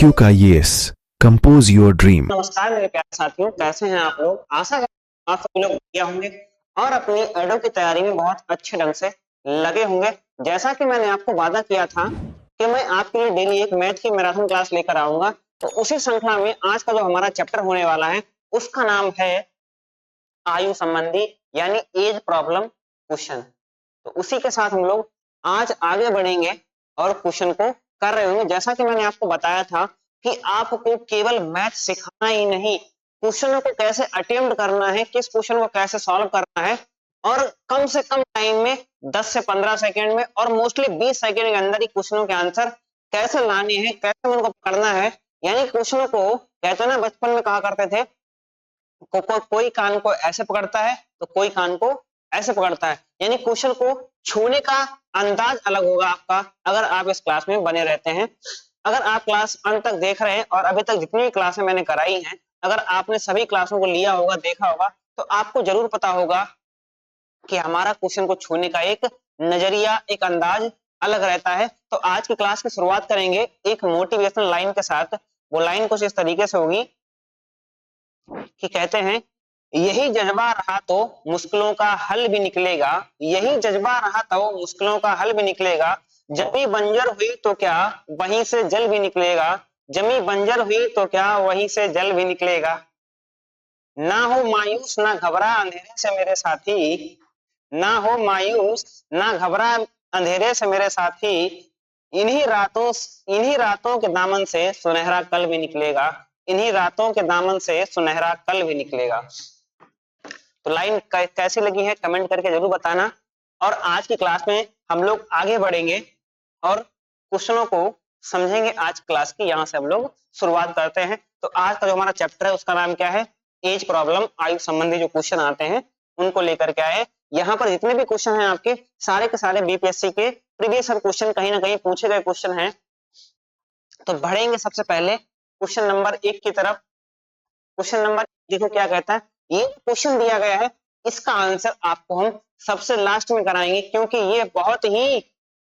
IQ का yes, compose your dream। नमस्कार मेरे प्यारे साथियों, कैसे हैं आप लोग। आशा है आप सभी लोग बढ़िया होंगे और अपनी एडो की तैयारी में बहुत अच्छे ढंग से लगे होंगे। जैसा कि मैंने आपको वादा किया था कि मैं आपके लिए डेली एक मैथ की मैराथन क्लास लेकर आऊंगा, तो उसी श्रृंखला में आज का जो हमारा चैप्टर होने वाला है उसका नाम है आयु संबंधी यानी एज प्रॉब्लम क्वेश्चन। तो उसी के साथ हम लोग आज आगे बढ़ेंगे और क्वेश्चन को कर रहे होंगे। जैसा कि मैंने आपको बताया था कि आपको केवल मैथ सिखाना ही नहीं, क्वेश्चनों को कैसे अटेम्प्ट करना है, किस क्वेश्चन को कैसे सॉल्व करना है और कम से कम टाइम में 10 से 15 सेकंड में और मोस्टली 20 सेकंड के अंदर ही क्वेश्चनों के आंसर कैसे लाने हैं, कैसे उनको पढ़ना है। यानी क्वेश्चनों को कहते ना, बचपन में कहा करते थे कोई कान को ऐसे पकड़ता है तो कोई कान को ऐसे पकड़ता है। यानी क्वेश्चन को छूने का अंदाज अलग होगा आपका अगर आप इस क्लास में बने रहते हैं। अगर आप क्लास अंत तक देख रहे हैं और अभी तक जितनी भी क्लासें मैंने कराई हैं, अगर आपने सभी क्लासों को लिया होगा, देखा होगा, तो आपको जरूर पता होगा कि हमारा क्वेश्चन को छूने का एक नजरिया, एक अंदाज अलग रहता है। तो आज की क्लास की शुरुआत करेंगे एक मोटिवेशनल लाइन के साथ। वो लाइन कुछ इस तरीके से होगी कि कहते हैं, यही जज्बा रहा तो मुश्किलों का हल भी निकलेगा, यही जज्बा रहा तो मुश्किलों का हल भी निकलेगा, जमी बंजर हुई तो क्या वहीं से जल भी निकलेगा, जमी बंजर हुई तो क्या वहीं से जल भी निकलेगा। ना हो मायूस ना घबरा अंधेरे से मेरे साथी, ना हो मायूस ना घबरा अंधेरे से मेरे साथी, इन्हीं रातों के दामन से सुनहरा कल भी निकलेगा, इन्हीं रातों के दामन से सुनहरा कल भी निकलेगा। तो लाइन कैसी लगी है कमेंट करके जरूर बताना। और आज की क्लास में हम लोग आगे बढ़ेंगे और क्वेश्चनों को समझेंगे। आज क्लास की यहाँ से हम लोग शुरुआत करते हैं। तो आज का जो हमारा चैप्टर है उसका नाम क्या है, एज प्रॉब्लम। आयु संबंधी जो क्वेश्चन आते हैं उनको लेकर के आए। यहाँ पर जितने भी क्वेश्चन हैं आपके सारे के सारे बीपीएससी के प्रीवियस क्वेश्चन कहीं ना कहीं पूछे गए क्वेश्चन हैं। तो बढ़ेंगे सबसे पहले क्वेश्चन नंबर 1 की तरफ। क्वेश्चन नंबर देखो क्या कहता है। ये क्वेश्चन दिया गया है, इसका आंसर आपको हम सबसे लास्ट में कराएंगे क्योंकि ये बहुत ही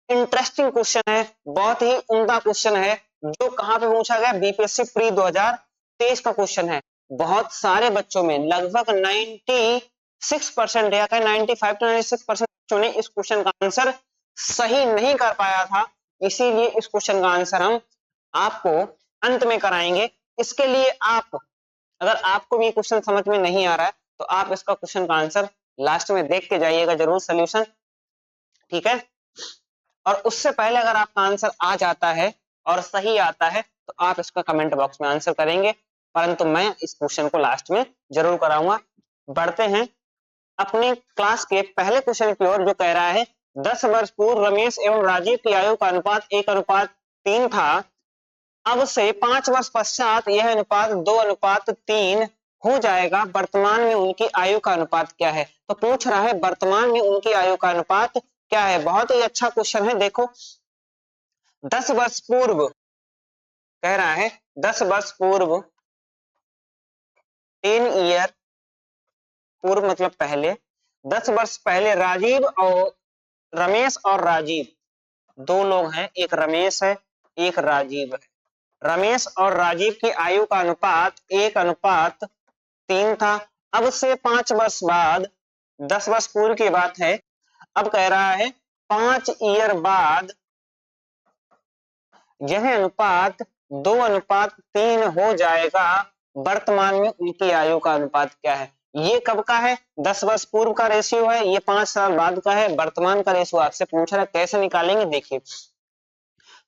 इंटरेस्टिंग क्वेश्चन है, बहुत ही उम्दा क्वेश्चन है जो कहां पे पूछा गया, बीपीएससी प्री 2023 का क्वेश्चन है। बहुत सारे बच्चों में लगभग 96% या 95 to 96% बच्चों ने इस क्वेश्चन का आंसर सही नहीं कर पाया था। इसीलिए इस क्वेश्चन का आंसर हम आपको अंत में कराएंगे। इसके लिए आप, अगर आपको भी क्वेश्चन समझ में नहीं आ रहा है तो आप इसका क्वेश्चन का आंसर लास्ट में देख के जाइएगा जरूर सोल्यूशन, ठीक है। और उससे पहले अगर आपका आंसर आ जाता है और सही आता है तो आप इसका कमेंट बॉक्स में आंसर करेंगे, परंतु मैं इस क्वेश्चन को लास्ट में जरूर कराऊंगा। बढ़ते हैं अपने क्लास के पहले क्वेश्चन की ओर, जो कह रहा है 10 वर्ष पूर्व रमेश एवं राजीव की आयु का अनुपात 1:3 था, अब से 5 वर्ष पश्चात यह अनुपात 2:3 हो जाएगा, वर्तमान में उनकी आयु का अनुपात क्या है। तो पूछ रहा है वर्तमान में उनकी आयु का अनुपात क्या है। बहुत ही अच्छा क्वेश्चन है। देखो 10 वर्ष पूर्व कह रहा है, 10 वर्ष पूर्व, 10 ईयर पूर्व मतलब पहले, 10 वर्ष पहले राजीव और रमेश और राजीव दो लोग हैं, एक रमेश है एक राजीव है। रमेश और राजीव की आयु का अनुपात 1:3 था। अब से 5 वर्ष बाद, 10 वर्ष पूर्व की बात है, अब कह रहा है 5 ईयर बाद यह अनुपात 2:3 हो जाएगा, वर्तमान में उनकी आयु का अनुपात क्या है। ये कब का है, 10 वर्ष पूर्व का रेशियो है, ये 5 साल बाद का है, वर्तमान का रेशियो आपसे पूछ रहा है, कैसे निकालेंगे। देखिए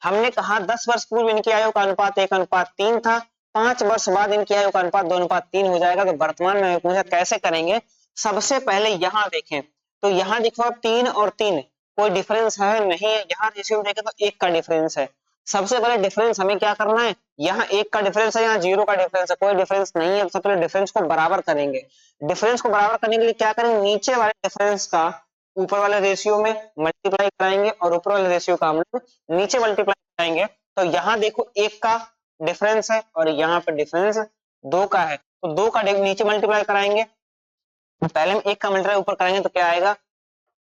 हमने कहा 10 वर्ष पूर्व इनकी आयु का अनुपात 1:3 था, 5 वर्ष बाद इनकी आयु का अनुपात 2:3 हो जाएगा। तो वर्तमान में पूछा कैसे करेंगे। सबसे पहले यहाँ देखें तो यहाँ देखो अब 3 और 3 कोई डिफरेंस है नहीं है, यहाँ रेशियो देखें तो 1 का डिफरेंस है। सबसे पहले डिफरेंस हमें क्या करना है, यहाँ 1 का डिफरेंस है, यहाँ 0 का डिफरेंस है, कोई डिफरेंस नहीं है। सबसे पहले डिफरेंस को बराबर करेंगे। डिफरेंस को बराबर करने के लिए क्या करेंगे, नीचे वाले डिफरेंस का ऊपर वाले रेशियो में मल्टीप्लाई कराएंगे और ऊपर वाले रेशियो का हम लोग नीचे मल्टीप्लाई कराएंगे। तो यहाँ देखो 1 का डिफरेंस है और यहाँ पे डिफरेंस 2 का है, तो 2 का नीचे मल्टीप्लाई कराएंगे। पहले हम 1 का मल्टीप्लाई ऊपर कराएंगे तो क्या आएगा,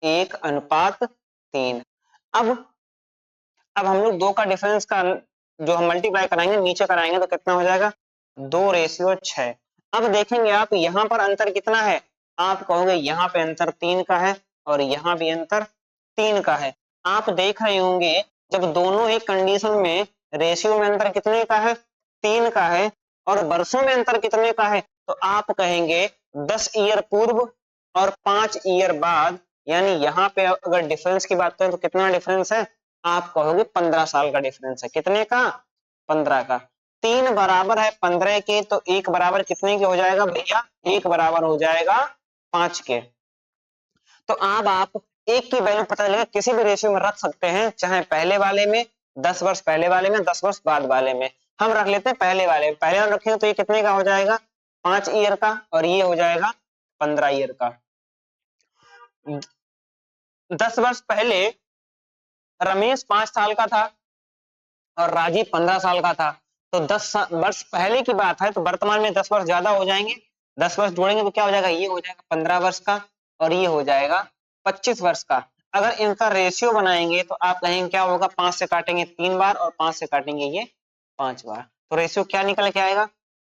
1:3। अब हम लोग 2 का डिफरेंस का जो हम मल्टीप्लाई कराएंगे नीचे कराएंगे तो कितना हो जाएगा 2:6। अब देखेंगे आप यहाँ पर अंतर कितना है, आप कहोगे यहाँ पे अंतर 3 का है और यहाँ भी अंतर 3 का है। आप देख रहे होंगे जब दोनों ही कंडीशन में रेशियो में अंतर कितने का है 3 का है और वर्षों में अंतर कितने का है, तो आप कहेंगे 10 ईयर पूर्व और 5 ईयर बाद, यानी यहाँ पे अगर डिफरेंस की बात करें तो कितना डिफरेंस है, आप कहोगे 15 साल का डिफरेंस है। कितने का 15 का। 3 बराबर है 15 के तो 1 बराबर कितने के हो जाएगा भैया, 1 बराबर हो जाएगा 5 के। तो अब आप एक की वैल्यू पता लगे किसी भी रेशियो में रख सकते हैं, चाहे पहले वाले में 10 वर्ष पहले वाले में 10 वर्ष बाद वाले में। हम रख लेते हैं पहले वाले में, पहले वाले रखेंगे तो ये कितने का हो जाएगा 5 ईयर का और ये हो जाएगा 15 ईयर का। 10 वर्ष पहले रमेश 5 साल का था और राजीव 15 साल का था, तो 10 वर्ष पहले की बात है तो वर्तमान में 10 वर्ष ज्यादा हो जाएंगे, 10 वर्ष जोड़ेंगे तो क्या हो जाएगा, ये हो जाएगा 15 वर्ष का और ये हो जाएगा 25 वर्ष का। अगर इनका रेशियो बनाएंगे तो आप कहेंगे क्या होगा, 5 से काटेंगे 3 बार और 5 से काटेंगे ये 5 बार, तो रेशियो क्या निकल के आएगा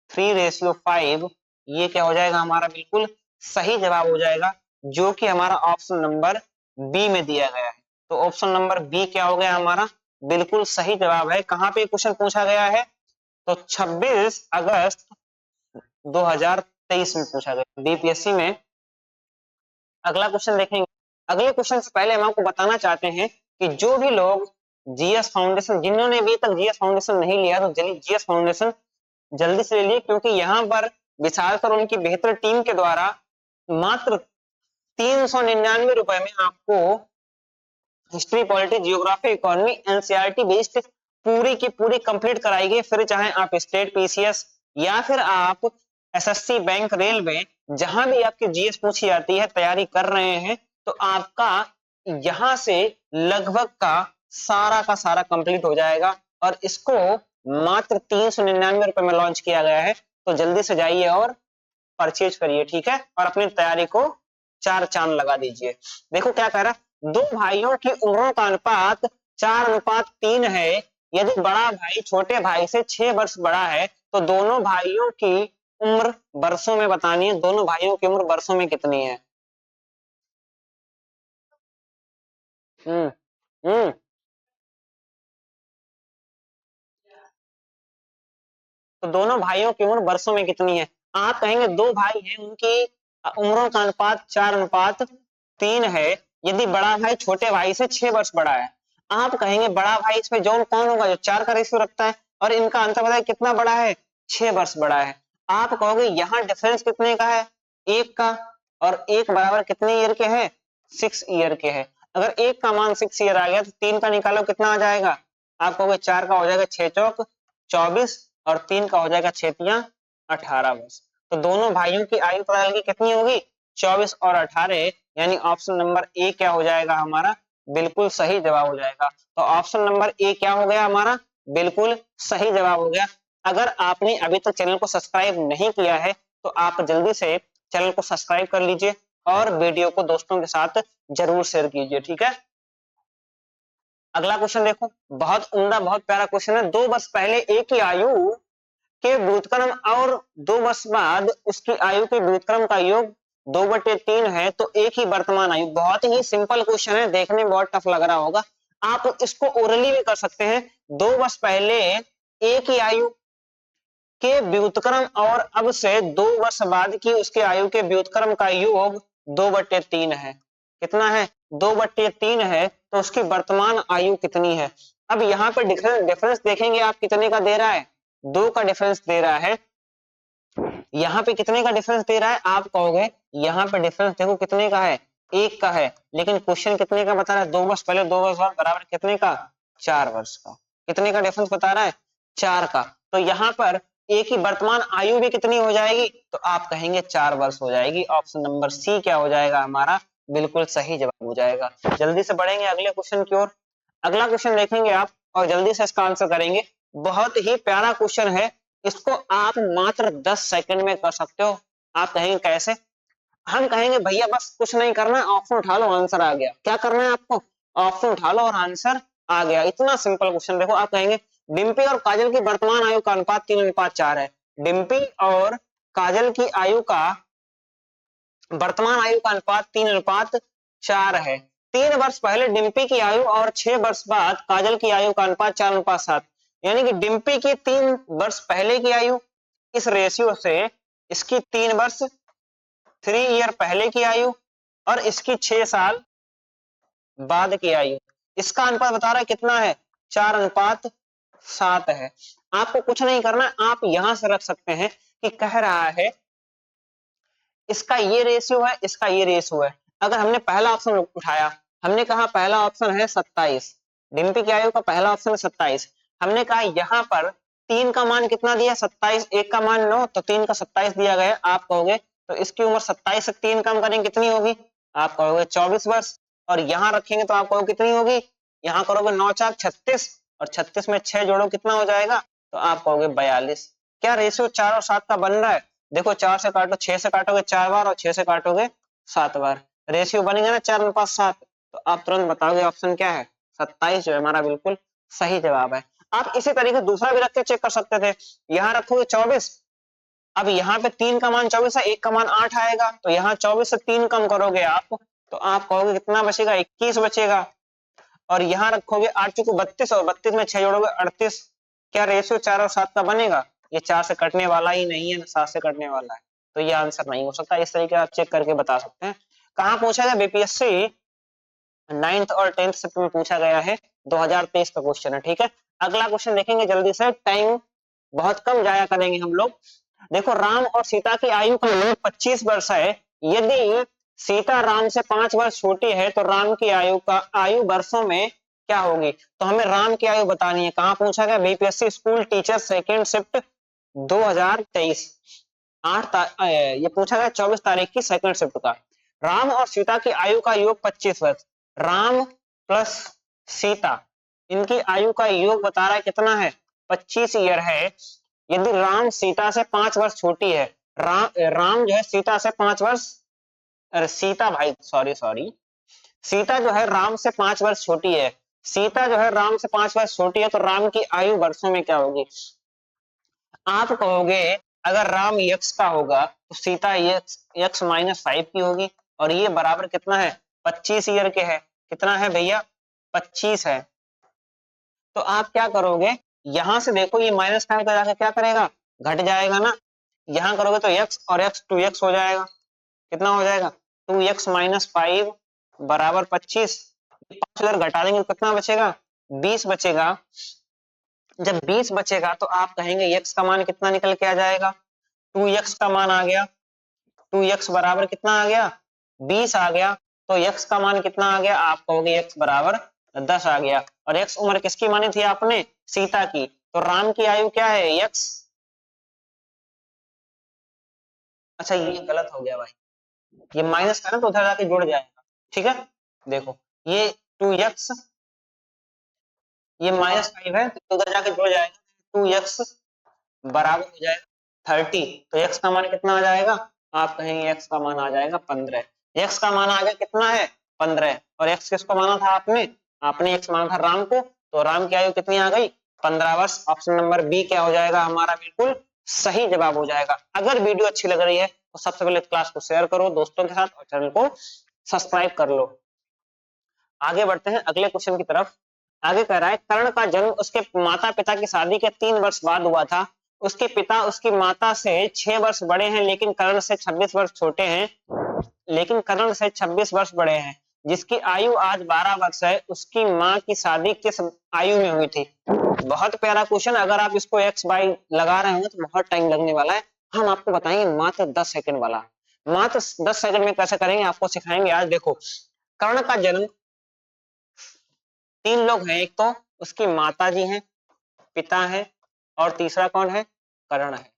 3:5। ये क्या हो जाएगा हमारा बिल्कुल सही जवाब हो जाएगा, जो कि हमारा ऑप्शन नंबर बी में दिया गया है। तो ऑप्शन नंबर बी क्या हो गया हमारा बिल्कुल सही जवाब है। कहां पे क्वेश्चन पूछा गया है, तो 26 अगस्त 2023 में पूछा गया बीपीएससी में। अगला क्वेश्चन देखेंगे। अगले क्वेश्चन से पहले हम आपको बताना चाहते हैं कि जो भी लोग जीएस फाउंडेशन, जिन्होंने अभी तक जीएस फाउंडेशन नहीं लिया तो जीएस फाउंडेशन जल्दी से ले लिए, क्योंकि यहाँ पर विशाल सर उनकी बेहतर टीम के द्वारा मात्र 399 रुपए में आपको history, politics, geography, economy, NCERT based पूरी की पूरी कंप्लीट कराई गई। फिर चाहे आप स्टेट पीसीएस या फिर आप एसएससी, बैंक, रेलवे, जहां भी आपकी जीएस पूछी जाती है तैयारी कर रहे हैं, तो आपका यहां से लगभग का सारा कंप्लीट हो जाएगा और इसको मात्र 399 रुपए में लॉन्च किया गया है। तो जल्दी से जाइए और परचेज करिए, ठीक है, और अपनी तैयारी को 4 चांद लगा दीजिए। देखो क्या कह रहा है, दो भाइयों की उम्रों का अनुपात 4:3 है। यदि बड़ा भाई छोटे भाई से 6 वर्ष बड़ा है तो दोनों भाइयों की उम्र वर्षों में बतानी है। दोनों भाइयों की उम्र वर्षों में कितनी है? हम्म हम्म तो दोनों भाइयों की उम्र वर्षों में कितनी है? आप कहेंगे दो भाई हैं, उनकी उम्रों का अनुपात 4:3 है। यदि बड़ा भाई छोटे भाई से 6 वर्ष बड़ा है, आप कहेंगे बड़ा भाई इसमें जौन कौन होगा जो 4 का रेशियो रखता है और इनका अंतर बताइए कितना बड़ा है, 6 वर्ष बड़ा है। आप कहोगे यहाँ डिफरेंस कितने का है, 1 का, और 1 बराबर कितने ईयर के हैं, 6 ईयर के हैं। अगर 1 का मान 6 ईयर आ गया तो 3 का निकालो कितना आ जाएगा, आप कहोगे 4 का हो जाएगा 6 चौक 24 और 3 का हो जाएगा 6 तियां 18 वर्ष। तो दोनों भाइयों की आयु पता लगी कितनी होगी, 24 और 18, यानी ऑप्शन नंबर ए क्या हो जाएगा हमारा बिल्कुल सही जवाब हो जाएगा। तो ऑप्शन नंबर ए क्या हो गया हमारा बिल्कुल सही जवाब हो गया। अगर आपने अभी तक चैनल को सब्सक्राइब नहीं किया है तो आप जल्दी से चैनल को सब्सक्राइब कर लीजिए और वीडियो को दोस्तों के साथ जरूर शेयर कीजिए, ठीक है। अगला क्वेश्चन देखो, बहुत उम्दा बहुत प्यारा क्वेश्चन है। 2 वर्ष पहले एक ही आयु के व्युत्क्रम और 2 वर्ष बाद उसकी आयु के व्युत्क्रम का योग 2/3 है तो एक ही वर्तमान आयु। बहुत ही सिंपल क्वेश्चन है, देखने में बहुत टफ लग रहा होगा। आप इसको ओरली भी कर सकते हैं। 2 वर्ष पहले एक ही आयु के व्युत्क्रम और अब से 2 वर्ष बाद की उसके आयु के व्युत्क्रम का योग 2/3 है। कितना है, 2/3 है, तो उसकी वर्तमान आयु कितनी है। अब यहाँ पर डिफरेंस देखेंगे आप कितने का दे रहा है, 2 का डिफरेंस दे रहा है। यहाँ पे कितने का डिफरेंस दे रहा है, आप कहोगे यहाँ पे डिफरेंस देखो कितने का है, 1 का है, लेकिन क्वेश्चन कितने का बता रहा है, 2 वर्ष पहले 2 वर्ष बाद बराबर कितने का, 4 वर्ष का। कितने का डिफरेंस बता रहा है, 4 का। तो यहाँ पर एक ही वर्तमान आयु भी कितनी हो जाएगी, तो आप कहेंगे 4 वर्ष हो जाएगी। ऑप्शन नंबर सी क्या हो जाएगा हमारा बिल्कुल सही जवाब हो जाएगा। जल्दी से बढ़ेंगे अगले क्वेश्चन की ओर। अगला क्वेश्चन देखेंगे आप और जल्दी से इसका आंसर करेंगे। बहुत ही प्यारा क्वेश्चन है, इसको आप मात्र 10 सेकंड में कर सकते हो। आप कहेंगे कैसे, हम कहेंगे भैया बस कुछ नहीं करना, ऑप्शन उठा लो आंसर आ गया। क्या करना है आपको, ऑप्शन उठा लो और आंसर आ गया। इतना सिंपल क्वेश्चन। देखो आप कहेंगे डिम्पी और काजल की वर्तमान आयु का अनुपात 3:4 है। डिम्पी और काजल की आयु का वर्तमान आयु का अनुपात 3:4 है। 3 वर्ष पहले डिम्पी की आयु और 6 वर्ष बाद काजल की आयु का अनुपात 4:7, यानी कि डिम्पी की 3 वर्ष पहले की आयु इस रेशियो से इसकी 3 वर्ष 3 ईयर पहले की आयु और इसकी 6 साल बाद की आयु, इसका अनुपात बता रहा है कितना है, 4:7 है। आपको कुछ नहीं करना, आप यहां से रख सकते हैं कि कह रहा है इसका ये रेशियो है, इसका ये रेशियो है। अगर हमने पहला ऑप्शन उठाया, हमने कहा पहला ऑप्शन है 27, डिम्पी की आयु का पहला ऑप्शन है 27, हमने कहा यहाँ पर 3 का मान कितना दिया 27, 1 का मान 9, तो 3 का 27 दिया गया। आप कहोगे तो इसकी उम्र 27 से 3 कम करेंगे कितनी होगी, आप कहोगे 24 वर्ष, और यहाँ रखेंगे तो आप कहोगे कितनी होगी, यहाँ करोगे 9 4 36 और 36 में 6 जोड़ो कितना हो जाएगा, तो आप कहोगे 42। क्या रेशियो 4 और 7 का बन रहा है, देखो 4 से काटो, 6 से काटोगे 4 बार और 6 से काटोगे 7 बार, रेशियो बनेगा ना 4:7, तो आप तुरंत बताओगे ऑप्शन क्या है, 27 जो है हमारा बिल्कुल सही जवाब है। आप इसी तरीके दूसरा भी रख के चेक कर सकते थे, यहाँ रखोगे 24, अब यहाँ पे 3 का मान 24 है, 1 का मान 8 आएगा, तो यहाँ 24 से 3 कम करोगे आप, तो आप कहोगे कितना बचेगा, 21 बचेगा, और यहाँ रखोगे 8 चुको 32 और 32 में 6 जोड़ोगे 38। क्या रेशियो 4 और 7 का बनेगा, ये 4 से कटने वाला ही नहीं है, 7 से कटने वाला है, तो ये आंसर नहीं हो सकता। इस तरीके आप चेक करके बता सकते हैं। कहाँ पूछा गया, बीपीएससी 9th और 10th शिफ्ट में पूछा गया है, 2023 का क्वेश्चन है। ठीक है, अगला क्वेश्चन देखेंगे जल्दी से, टाइम बहुत कम जाया करेंगे हम लोग। देखो, राम और सीता की आयु का योग 25 वर्ष है। यदि सीता राम से 5 वर्ष छोटी है तो राम की आयु वर्षों में क्या होगी, तो हमें राम की आयु बतानी है। कहाँ पूछा गया, BPSC school teacher second shift 2023, ये पूछा गया 24 तारीख की सेकंड शिफ्ट का। राम और सीता की आयु का योग 25 वर्ष, राम प्लस सीता, इनकी आयु का योग बता रहा है कितना है, 25 ईयर है। यदि राम सीता से 5 वर्ष छोटी है, राम जो है सीता से 5 वर्ष, अरे सीता भाई सॉरी, सीता जो है राम से 5 वर्ष छोटी है, सीता जो है राम से 5 वर्ष छोटी है, तो राम की आयु वर्षों में क्या होगी। आप कहोगे अगर राम यक्स का होगा तो सीता यक्स -5 की होगी, और ये बराबर कितना है, 25 ईयर के है। कितना है भैया, 25 है। तो आप क्या करोगे, यहां से देखो ये -5 का जाकर क्या करेगा, घट जाएगा ना, यहां करोगे तो x और x 2x हो जाएगा। कितना हो जाएगा, 2x - 5 बराबर 25, 5 इधर घटा देंगे तो कितना बचेगा, 20 बचेगा। जब 20 बचेगा तो आप कहेंगे x का मान कितना निकल के आ जाएगा, 2x का मान आ गया, 2x बराबर कितना आ गया, 20 आ गया। तो x का मान कितना आ गया, आप कहोगे x बराबर 10 आ गया। और x उम्र किसकी मानी थी आपने, सीता की, तो राम की आयु क्या है, x। अच्छा ये गलत हो गया भाई, ये माइनस का ना तो उधर जाके जुड़ जाएगा। ठीक है, देखो ये 2x, ये -5 है तो उधर जाके जुड़ जाएगा, 2x बराबर हो जाएगा 30, तो x का मान कितना आ जाएगा, आप कहेंगे x का मान आ जाएगा 15। x का मान आ गया कितना है, 15, और x किसको माना था आपने, आपने x माना था राम को, तो राम की आयु कितनी आ गई, 15 वर्ष। ऑप्शन नंबर बी क्या हो जाएगा हमारा, बिल्कुल सही जवाब हो जाएगा। अगर वीडियो अच्छी लग रही है तो सबसे पहले क्लास को शेयर करो दोस्तों के साथ और चैनल को सब्सक्राइब कर लो। आगे बढ़ते हैं अगले क्वेश्चन की तरफ। आगे कह रहा है, कर्ण का जन्म उसके माता पिता की शादी के 3 वर्ष बाद हुआ था। उसके पिता उसकी माता से 6 वर्ष बड़े हैं लेकिन कर्ण से 26 वर्ष छोटे हैं, लेकिन कर्ण से 26 वर्ष बड़े हैं। जिसकी आयु आज 12 वर्ष है, उसकी माँ की शादी किस आयु में हुई थी। बहुत प्यारा क्वेश्चन, अगर आप इसको x बाई लगा रहे होंगे तो बहुत टाइम लगने वाला है। हम आपको बताएंगे मात्र 10 सेकंड वाला, मात्र 10 सेकंड में कैसे करेंगे आपको सिखाएंगे आज। देखो, कर्ण का जन्म 3 लोग हैं, एक तो उसकी माता जी हैं, पिता है, और तीसरा कौन है, कर्ण है।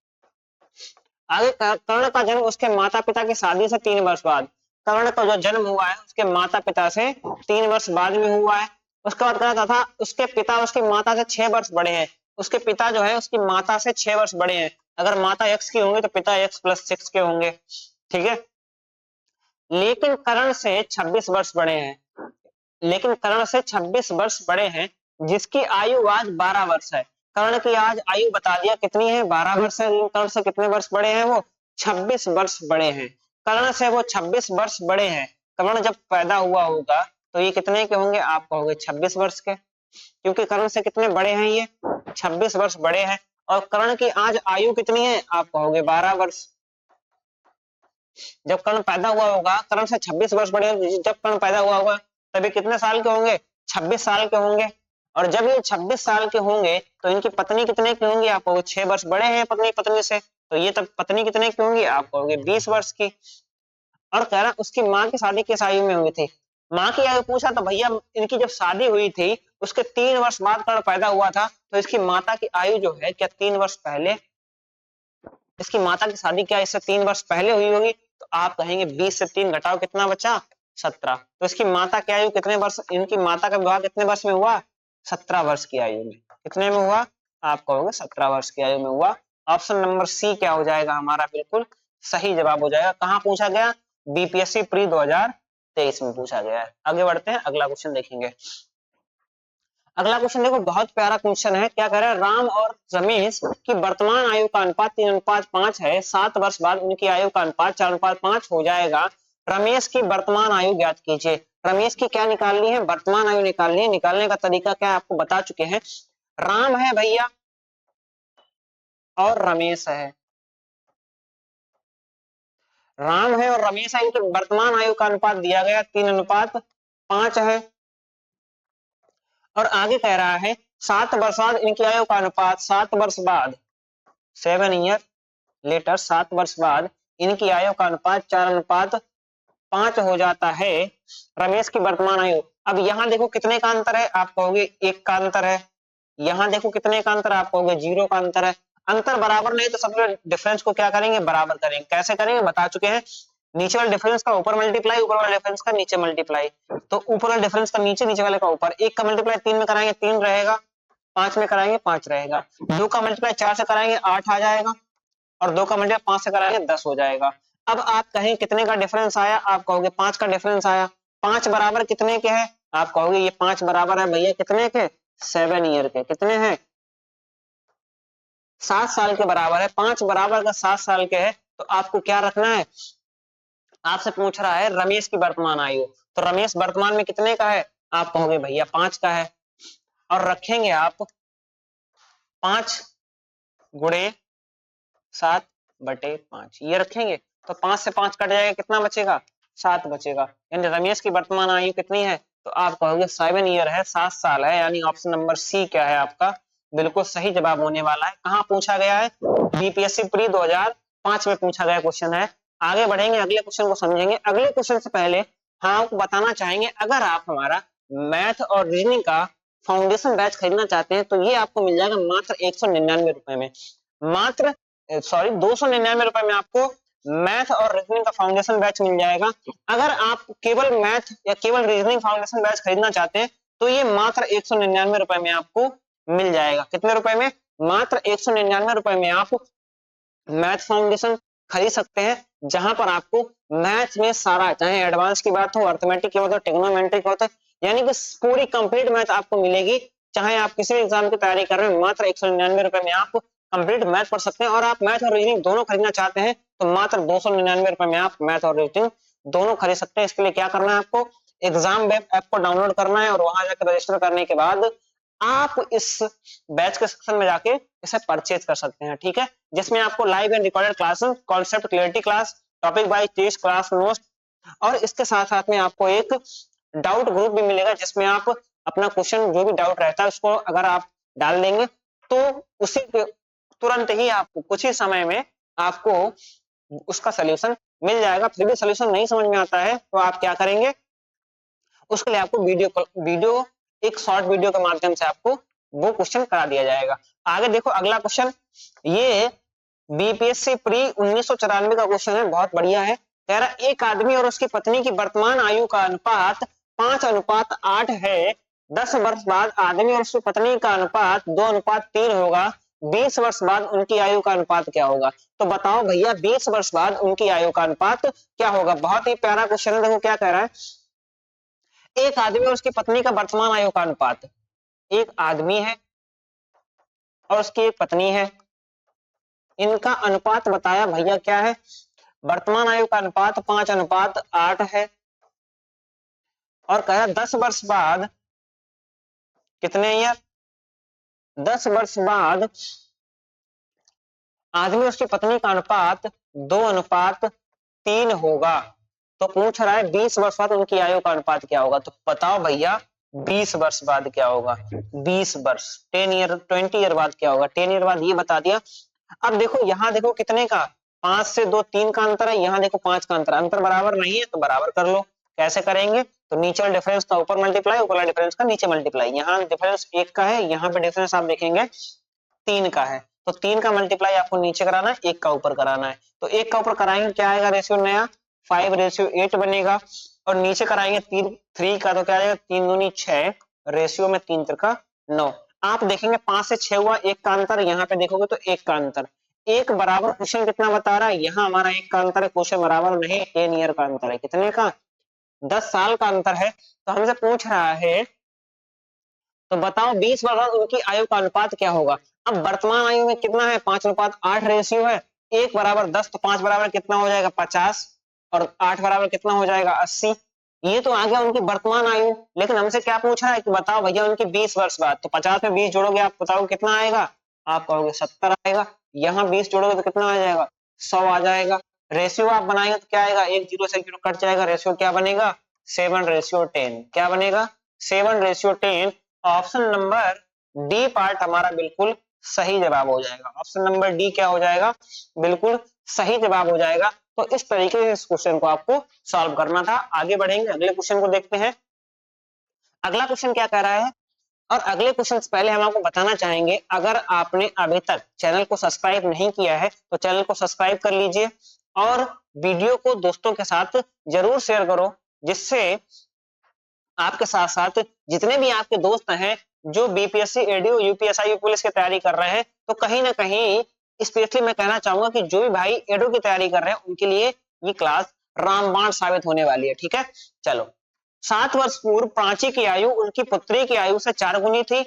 आगे कर्ण का जन्म उसके माता पिता की शादी से 3 वर्ष बाद, कर्ण का जो जन्म हुआ है उसके माता पिता से 3 वर्ष बाद में हुआ है। उसके बाद कहता था उसके पिता उसकी माता से 6 वर्ष बड़े हैं, उसके पिता जो है उसकी माता से 6 वर्ष बड़े हैं। अगर माता x की होंगे तो पिता x + 6 के होंगे। ठीक है, लेकिन कर्ण से 26 वर्ष बड़े हैं, लेकिन कर्ण से 26 वर्ष बड़े हैं, जिसकी आयु आज 12 वर्ष है। कर्ण की आज आयु बता दिया कितनी है, 12 वर्ष है। कर्ण से कितने वर्ष बड़े हैं वो, 26 वर्ष बड़े हैं। कर्ण से वो 26 वर्ष बड़े हैं। कर्ण जब पैदा हुआ होगा तो ये कितने के होंगे, आप कहोगे 26 वर्ष के, क्योंकि कर्ण से कितने बड़े हैं, ये 26 वर्ष बड़े हैं। और कर्ण की आज आयु कितनी है, आप कहोगे 12 वर्ष। जब कर्ण पैदा हुआ होगा, कर्ण से 26 वर्ष बड़े हैं, जब कर्ण पैदा हुआ होगा तभी कितने साल के होंगे, 26 साल के होंगे। और जब ये 26 साल के होंगे तो इनकी पत्नी कितने की होंगी, आप कहोगे 6 वर्ष बड़े हैं पत्नी से, तो ये तब पत्नी कितने की होंगी, आप कहोगे 20 वर्ष की। और कह रहा उसकी माँ की शादी किस आयु में हुई थी, माँ की आयु पूछा तो भैया इनकी जब शादी हुई थी उसके 3 वर्ष बाद कर्ण पैदा हुआ था, तो इसकी माता की आयु जो है क्या 3 वर्ष पहले, इसकी माता की शादी क्या इससे 3 वर्ष पहले हुई होगी, तो आप कहेंगे 20 से 3 घटाओ कितना बचा, 17। तो इसकी माता की आयु कितने वर्ष, इनकी माता का विवाह कितने वर्ष में हुआ, 17 वर्ष की आयु में। कितने में हुआ, आप कहोगे 17 वर्ष की आयु में हुआ। ऑप्शन नंबर सी क्या हो जाएगा हमारा, बिल्कुल सही जवाब हो जाएगा। कहां पूछा गया, बीपीएससी प्री 2023 में पूछा गया है। आगे बढ़ते हैं, अगला क्वेश्चन देखेंगे। अगला क्वेश्चन देखो, बहुत प्यारा क्वेश्चन है। क्या कह रहा है, राम और रमेश की वर्तमान आयु का अनुपात 3:5 है। 7 वर्ष बाद उनकी आयु का अनुपात 4:5 हो जाएगा। रमेश की वर्तमान आयु ज्ञात कीजिए। रमेश की क्या निकालनी है, वर्तमान आयु निकालनी है। निकालने का तरीका क्या है आपको बता चुके हैं। राम है भैया और रमेश है, राम है और रमेश है, इनकी वर्तमान आयु का अनुपात दिया गया 3:5 है। और आगे कह रहा है 7 वर्ष बाद इनकी आयु का अनुपात, 7 वर्ष बाद 7 ईयर लेटर 7 वर्ष बाद इनकी आयु का अनुपात 4:5 हो जाता है। रमेश की वर्तमान आयु, अब यहां देखो कितने का अंतर है, आप कहोगे 1 का अंतर है। यहां देखो कितने का अंतर है, आप कहोगे 0 का अंतर है। अंतर बराबर नहीं तो सबसे डिफरेंस को क्या करेंगे, बराबर करेंगे। कैसे करेंगे बता चुके हैं, नीचे वाले डिफरेंस का ऊपर मल्टीप्लाई, ऊपर वाले डिफरेंस का नीचे मल्टीप्लाई। तो ऊपर वाले डिफरेंस का नीचे, नीचे वाले का ऊपर। 1 का मल्टीप्लाई 3 में कराएंगे 3 रहेगा, 5 में कराएंगे 5 रहेगा। 2 का मल्टीप्लाई 4 से कराएंगे 8 आ जाएगा, और 2 का मल्टीप्लाई 5 से कराएंगे 10 हो जाएगा। अब आप कहें कितने का डिफरेंस आया, आप कहोगे 5 का डिफरेंस आया। 5 बराबर कितने के है, आप कहोगे ये 5 बराबर है भैया कितने के, 7 ईयर के। कितने हैं, 7 साल के बराबर है। 5 बराबर का 7 साल के है, तो आपको क्या रखना है, आपसे पूछ रहा है रमेश की वर्तमान आयु, तो रमेश वर्तमान में कितने का है, आप कहोगे भैया 5 का है। और रखेंगे आप 5 गुणे 7/5 ये रखेंगे, तो 5 से 5 कट जाएगा, कितना बचेगा, 7 बचेगा। यानी रमेश की वर्तमान आयु कितनी है, तो आप कहोगे 7 ईयर है, 7 साल है। यानी ऑप्शन नंबर सी क्या है आपका, बिल्कुल सही जवाब होने वाला है। कहां पूछा गया है, बीपीएससी प्री 2005 में पूछा गया क्वेश्चन है। आगे बढ़ेंगे, अगले क्वेश्चन को समझेंगे। अगले क्वेश्चन से पहले हाँ आपको बताना चाहेंगे, अगर आप हमारा मैथ और रीजनिंग का फाउंडेशन बैच खरीदना चाहते हैं तो ये आपको मिल जाएगा मात्र 199 रुपए में, मात्र 299 रुपए में आपको मैथ और रीजनिंग का फाउंडेशन बैच मिल जाएगा। अगर आप केवल मैथ या केवल रीजनिंग फाउंडेशन बैच खरीदना चाहते हैं तो ये मात्र 199 रुपए में आपको मिल जाएगा। कितने रुपए में, मात्र 199 रुपए में आप मैथ फाउंडेशन खरीद सकते हैं, जहां पर आपको मैथ में सारा, चाहे एडवांस की बात हो, अर्थमेटिक की बात हो, ट्रिग्नोमेट्री की बात हो, यानी कि पूरी कंप्लीट मैथ आपको मिलेगी। चाहे आप किसी भी एग्जाम की तैयारी कर रहे हैं, मात्र 199 रुपए में आप कंप्लीट मैथ पढ़ सकते हैं। और आप मैथ और रीजनिंग दोनों खरीदना चाहते हैं तो मात्र 299 रुपए में आप मैथ और रीजनिंग दोनों खरीद सकते हैं। इसके लिए क्या करना है, आपको एग्जाम वेब ऐप को डाउनलोड करना है और वहां जाकर रजिस्टर करने के बाद आप इस बैच के सेक्शन में जाके इसे परचेज कर सकते हैं। ठीक है, जिसमें आपको live and recorded classes, concept clarity class, topic wise test class notes, और इसके साथ साथ में आपको एक डाउट ग्रुप भी मिलेगा, जिसमें आप अपना क्वेश्चन जो भी डाउट रहता है उसको अगर आप डाल देंगे तो उसी तुरंत ही आपको कुछ ही समय में आपको उसका सोल्यूशन मिल जाएगा। फिर भी सोल्यूशन नहीं समझ में आता है तो आप क्या करेंगे, उसके लिए आपको वीडियो एक शॉर्ट वीडियो के माध्यम से आपको वो क्वेश्चन करा दिया जाएगा। आगे देखो अगला क्वेश्चन, ये बीपीएससी प्री 1994 का क्वेश्चन है, बहुत बढ़िया है। कह रहा एक आदमी और उसकी पत्नी की वर्तमान आयु का अनुपात 5:8 है। 10 वर्ष बाद आदमी और उसकी पत्नी का अनुपात 2:3 होगा। 20 वर्ष बाद उनकी आयु का अनुपात क्या होगा, तो बताओ भैया 20 वर्ष बाद उनकी आयु का अनुपात क्या होगा। बहुत ही प्यारा क्वेश्चन है। देखो क्या कह रहा है, एक आदमी और उसकी पत्नी का वर्तमान आयु का अनुपात, एक आदमी है और उसकी एक पत्नी है। इनका अनुपात बताया भैया क्या है, वर्तमान आयु का अनुपात 5:8 है। और कह रहा 10 वर्ष बाद, कितने ईयर, 10 वर्ष बाद आदमी उसकी पत्नी का अनुपात 2:3 होगा। तो पूछ रहा है 20 वर्ष बाद उनकी आयु का अनुपात क्या होगा। तो बताओ भैया 20 वर्ष बाद क्या होगा, 20 वर्ष 10 ईयर 20 ईयर बाद क्या होगा, 10 ईयर बाद ये बता दिया। अब देखो यहाँ देखो कितने का, 5 से 2 3 का अंतर है, यहाँ देखो 5 का अंतर, अंतर बराबर नहीं है तो बराबर कर लो। कैसे करेंगे, तो नीचे वाले डिफरेंस का ऊपर मल्टीप्लाई, ऊपर वाले डिफरेंस का नीचे मल्टीप्लाई। यहाँ डिफरेंस 1 का है, यहाँ पे डिफरेंस आप देखेंगे 3 का है, तो 3 का मल्टीप्लाई आपको नीचे कराना है, 1 का ऊपर कराना है। तो 1 का ऊपर कराएंगे क्या आएगा रेशियो नया, 5:8 बनेगा। और नीचे कराएंगे 3 का, तो क्या आएगा 3 दूनी 6, रेशियो में 3 त्रिका 9। आप देखेंगे 5 से 6 हुआ, 1 का अंतर, यहाँ पे देखोगे तो 1 का अंतर। एक बराबर क्वेश्चन कितना बता रहा है, यहाँ हमारा 1 का अंतर है, क्वेश्चन बराबर नहीं, 10 ईयर का अंतर है। कितने का, 10 साल का अंतर है। तो हमसे पूछ रहा है तो बताओ 20 वर्ष बाद उनकी आयु का अनुपात क्या होगा। अब वर्तमान आयु में कितना है, 5:8 रेशियो है, 1 बराबर 10, तो 5 बराबर कितना हो जाएगा 50, और 8 बराबर कितना हो जाएगा 80। ये तो आ गया उनकी वर्तमान आयु। लेकिन हमसे क्या पूछ रहा है कि बताओ भैया उनकी 20 वर्ष बाद, तो 50 में 20 जोड़ोगे आप बताओ कितना आएगा, आप कहोगे 70 आएगा। यहाँ 20 जोड़ोगे तो कितना आ जाएगा, 100 आ जाएगा। रेशियो आप बनाएंगे तो क्या आएगा, 1 0 से 0 कट जाएगा, रेशियो क्या बनेगा 7:10। क्या बनेगा 7:10। ऑप्शन नंबर डी पार्ट हमारा बिल्कुल सही जवाब हो जाएगा। ऑप्शन नंबर डी क्या हो जाएगा, बिल्कुल सही जवाब हो जाएगा। तो इस तरीके से इस क्वेश्चन को आपको सॉल्व करना था। आगे बढ़ेंगे, अगले क्वेश्चन को देखते हैं। अगला क्वेश्चन क्या कह रहा है, और अगले क्वेश्चन से पहले हम आपको बताना चाहेंगे, अगर आपने अभी तक चैनल को सब्सक्राइब नहीं किया है तो चैनल को सब्सक्राइब कर लीजिए, और वीडियो को दोस्तों के साथ जरूर शेयर करो, जिससे आपके साथ साथ जितने भी आपके दोस्त हैं जो बीपीएससी एडीओ यूपीएसआई पुलिस की तैयारी कर रहे हैं, तो कहीं ना कहीं स्पेशली मैं कहना चाहूंगा कि जो भी भाई एडो की तैयारी कर रहे हैं उनके लिए ये क्लास रामबाण साबित होने वाली है। ठीक है, चलो। 7 वर्ष पूर्व प्राची की आयु उनकी पुत्री की आयु से 4 गुनी थी।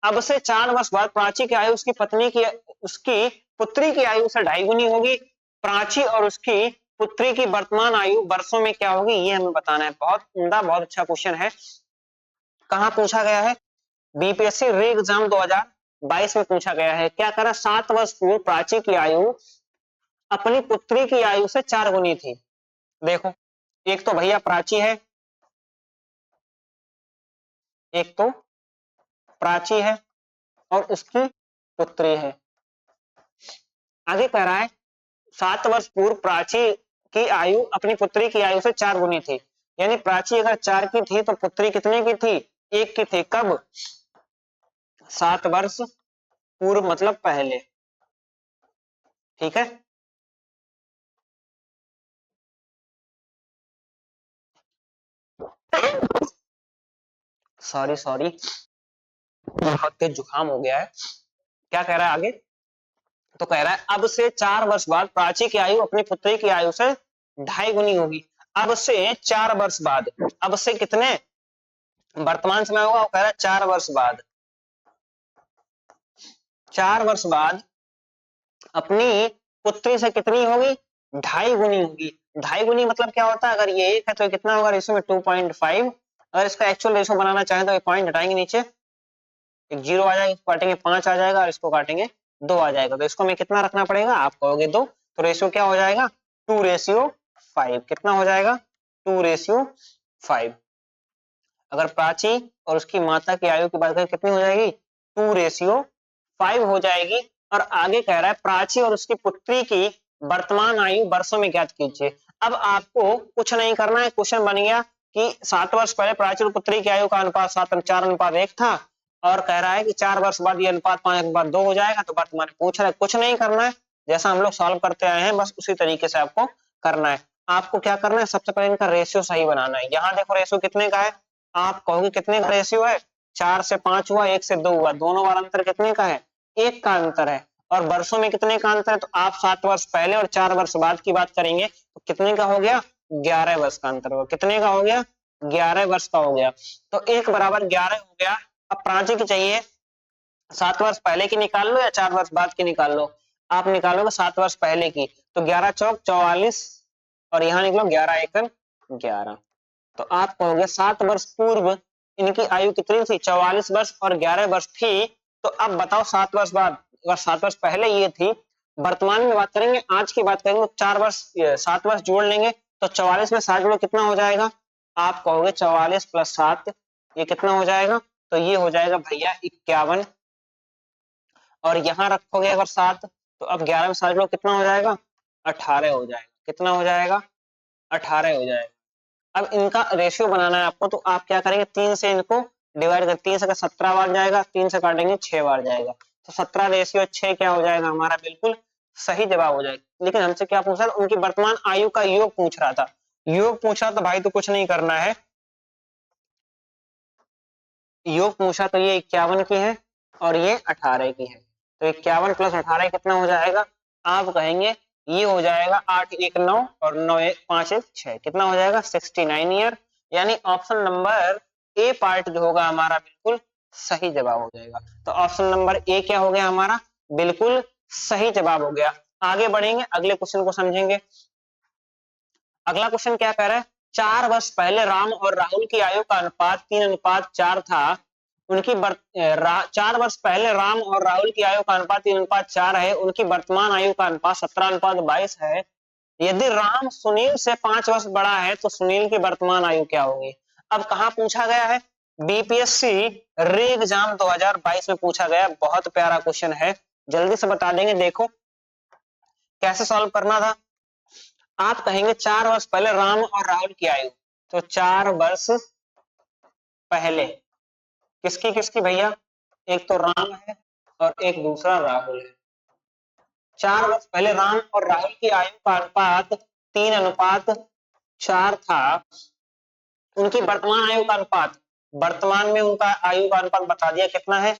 अब से 4 वर्ष बाद प्राची की आयु उसकी पुत्री की आयु से 2.5 गुनी होगी। प्राची और उसकी पुत्री की वर्तमान आयु वर्षों में क्या होगी, ये हमें बताना है। बहुत उम्दा, बहुत अच्छा क्वेश्चन है। कहां पूछा गया है, बीपीएससी री एग्जाम 2022 में पूछा गया है। क्या करा, 7 वर्ष पूर्व प्राची की आयु अपनी पुत्री की आयु से 4 गुनी थी। देखो, एक तो भैया प्राची है, एक तो प्राची है और उसकी पुत्री है। आगे कह रहा है 7 वर्ष पूर्व प्राची की आयु अपनी पुत्री की आयु से 4 गुनी थी। यानी प्राची अगर 4 की थी तो पुत्री कितने की थी, 1 की थी। कब, 7 वर्ष पूर्व मतलब पहले। ठीक है, सॉरी सॉरी, बहुत तेज जुकाम हो गया है। क्या कह रहा है आगे, तो कह रहा है अब से 4 वर्ष बाद प्राची की आयु अपनी पुत्री की आयु से 2.5 गुनी होगी। अब से 4 वर्ष बाद, अब से कितने, वर्तमान समय होगा, वो कह रहा है 4 वर्ष बाद, 4 वर्ष बाद अपनी पुत्री से कितनी होगी, 2.5 गुनी होगी। 2.5 गुनी मतलब क्या होता है, अगर ये 1 है तो कितना होगा रेशियो में 2.5। अगर इसका एक्चुअल रेशियो बनाना चाहें तो पॉइंट हटाएंगे नीचे, एक 0 आ जाएगा, इसको काटेंगे 5 आ जाएगा, और इसको काटेंगे 2 आ जाएगा। तो इसको हमें कितना रखना पड़ेगा, आप कहोगे 2, तो रेशियो क्या हो जाएगा 2:5। कितना हो जाएगा 2:5। अगर प्राची और उसकी माता की आयु की बात करें कितनी हो जाएगी, 2:5 हो जाएगी। और आगे कह रहा है प्राची और उसकी पुत्री की वर्तमान आयु वर्षों में ज्ञात कीजिए। अब आपको कुछ नहीं करना है, क्वेश्चन बन गया कि 7 वर्ष पहले प्राची और पुत्री की आयु का अनुपात 4:1 था, और कह रहा है कि 4 वर्ष बाद ये अनुपात 5:2 हो जाएगा। तो वर्तमान पूछ रहा है, कुछ नहीं करना है, जैसा हम लोग सॉल्व करते आए हैं बस उसी तरीके से आपको करना है। आपको क्या करना है, सबसे पहले इनका रेशियो सही बनाना है। यहाँ देखो रेशियो कितने का है, आप कहोगे कितने का रेशियो है, 4 से 5 हुआ, 1 से 2 हुआ, दोनों बार अंतर कितने का है, 1 का अंतर है। और वर्षों में कितने का अंतर है, तो आप 7 वर्ष पहले और 4 वर्ष बाद की बात करेंगे तो कितने का हो गया, 11 वर्ष का अंतर होगा। कितने का हो गया, 11 वर्ष का हो गया। तो 1 बराबर 11 हो गया। अब प्राची की चाहिए, 7 वर्ष पहले की निकाल लो या 4 वर्ष बाद की निकाल लो, आप निकालोगे 7 वर्ष पहले की, तो 11 चौक 44 और यहाँ निकलो 11 एकड़ 11। तो आप कहोगे 7 वर्ष पूर्व इनकी आयु कितनी थी, 44 वर्ष और 11 वर्ष थी। तो अब बताओ 7 वर्ष बाद, अगर 7 वर्ष पहले ये थी, वर्तमान में बात करेंगे, आज की बात करेंगे, 4 वर्ष 7 वर्ष जोड़ लेंगे तो 44 में 7 जोड़ो कितना हो जाएगा, आप कहोगे 44 प्लस 7 ये कितना हो जाएगा, तो ये हो जाएगा भैया 51। और यहाँ रखोगे अगर 7 तो अब 11 में 7 जोड़ो कितना हो जाएगा, 18 हो जाएगा। कितना हो जाएगा, 18 हो जाएगा। अब इनका रेशियो बनाना है आपको, तो आप क्या करेंगे, 3 से इनको डिवाइड कर, 3 से 17 बार जाएगा, 3 से काटेंगे 6 बार जाएगा, तो 17 रेशियो 6 क्या हो जाएगा हमारा, बिल्कुल सही जवाब हो जाएगा। लेकिन हमसे क्या पूछ रहा था, उनकी वर्तमान आयु का योग पूछ रहा था। योग पूछा तो भाई तो कुछ नहीं करना है, योग पूछा तो ये 51 की है और ये 18 की है, तो 51 प्लस 18 कितना हो जाएगा, आप कहेंगे ये हो जाएगा 8 1 9 और 9 1 5 1 6, कितना हो जाएगा 69 ईयर। यानी ऑप्शन नंबर ए पार्ट जो होगा हमारा बिल्कुल सही जवाब हो जाएगा। तो ऑप्शन नंबर ए क्या हो गया हमारा, बिल्कुल सही जवाब हो गया। आगे बढ़ेंगे, अगले क्वेश्चन को समझेंगे। अगला क्वेश्चन क्या कह रहा है, 4 वर्ष पहले राम और राहुल की आयु का अनुपात 3:4 था। उनकी 4 वर्ष पहले राम और राहुल की आयु का अनुपात 3:4 है, उनकी वर्तमान आयु का अनुपात 17:22 है। यदि राम सुनील से 5 वर्ष बड़ा है तो सुनील की वर्तमान आयु क्या होगी। अब कहाँ पूछा गया है, बीपीएससी री एग्जाम 2022 में पूछा गया, बहुत प्यारा क्वेश्चन है, जल्दी से बता देंगे। देखो कैसे सॉल्व करना था, आप कहेंगे 4 वर्ष पहले राम और राहुल की आयु, तो 4 वर्ष पहले किसकी किसकी भैया, एक तो राम है और एक दूसरा राहुल है। 4 वर्ष पहले राम और राहुल की आयु का अनुपात 3:4 था। उनकी वर्तमान आयु का अनुपात, वर्तमान में उनका आयु का अनुपात बता दिया कितना है,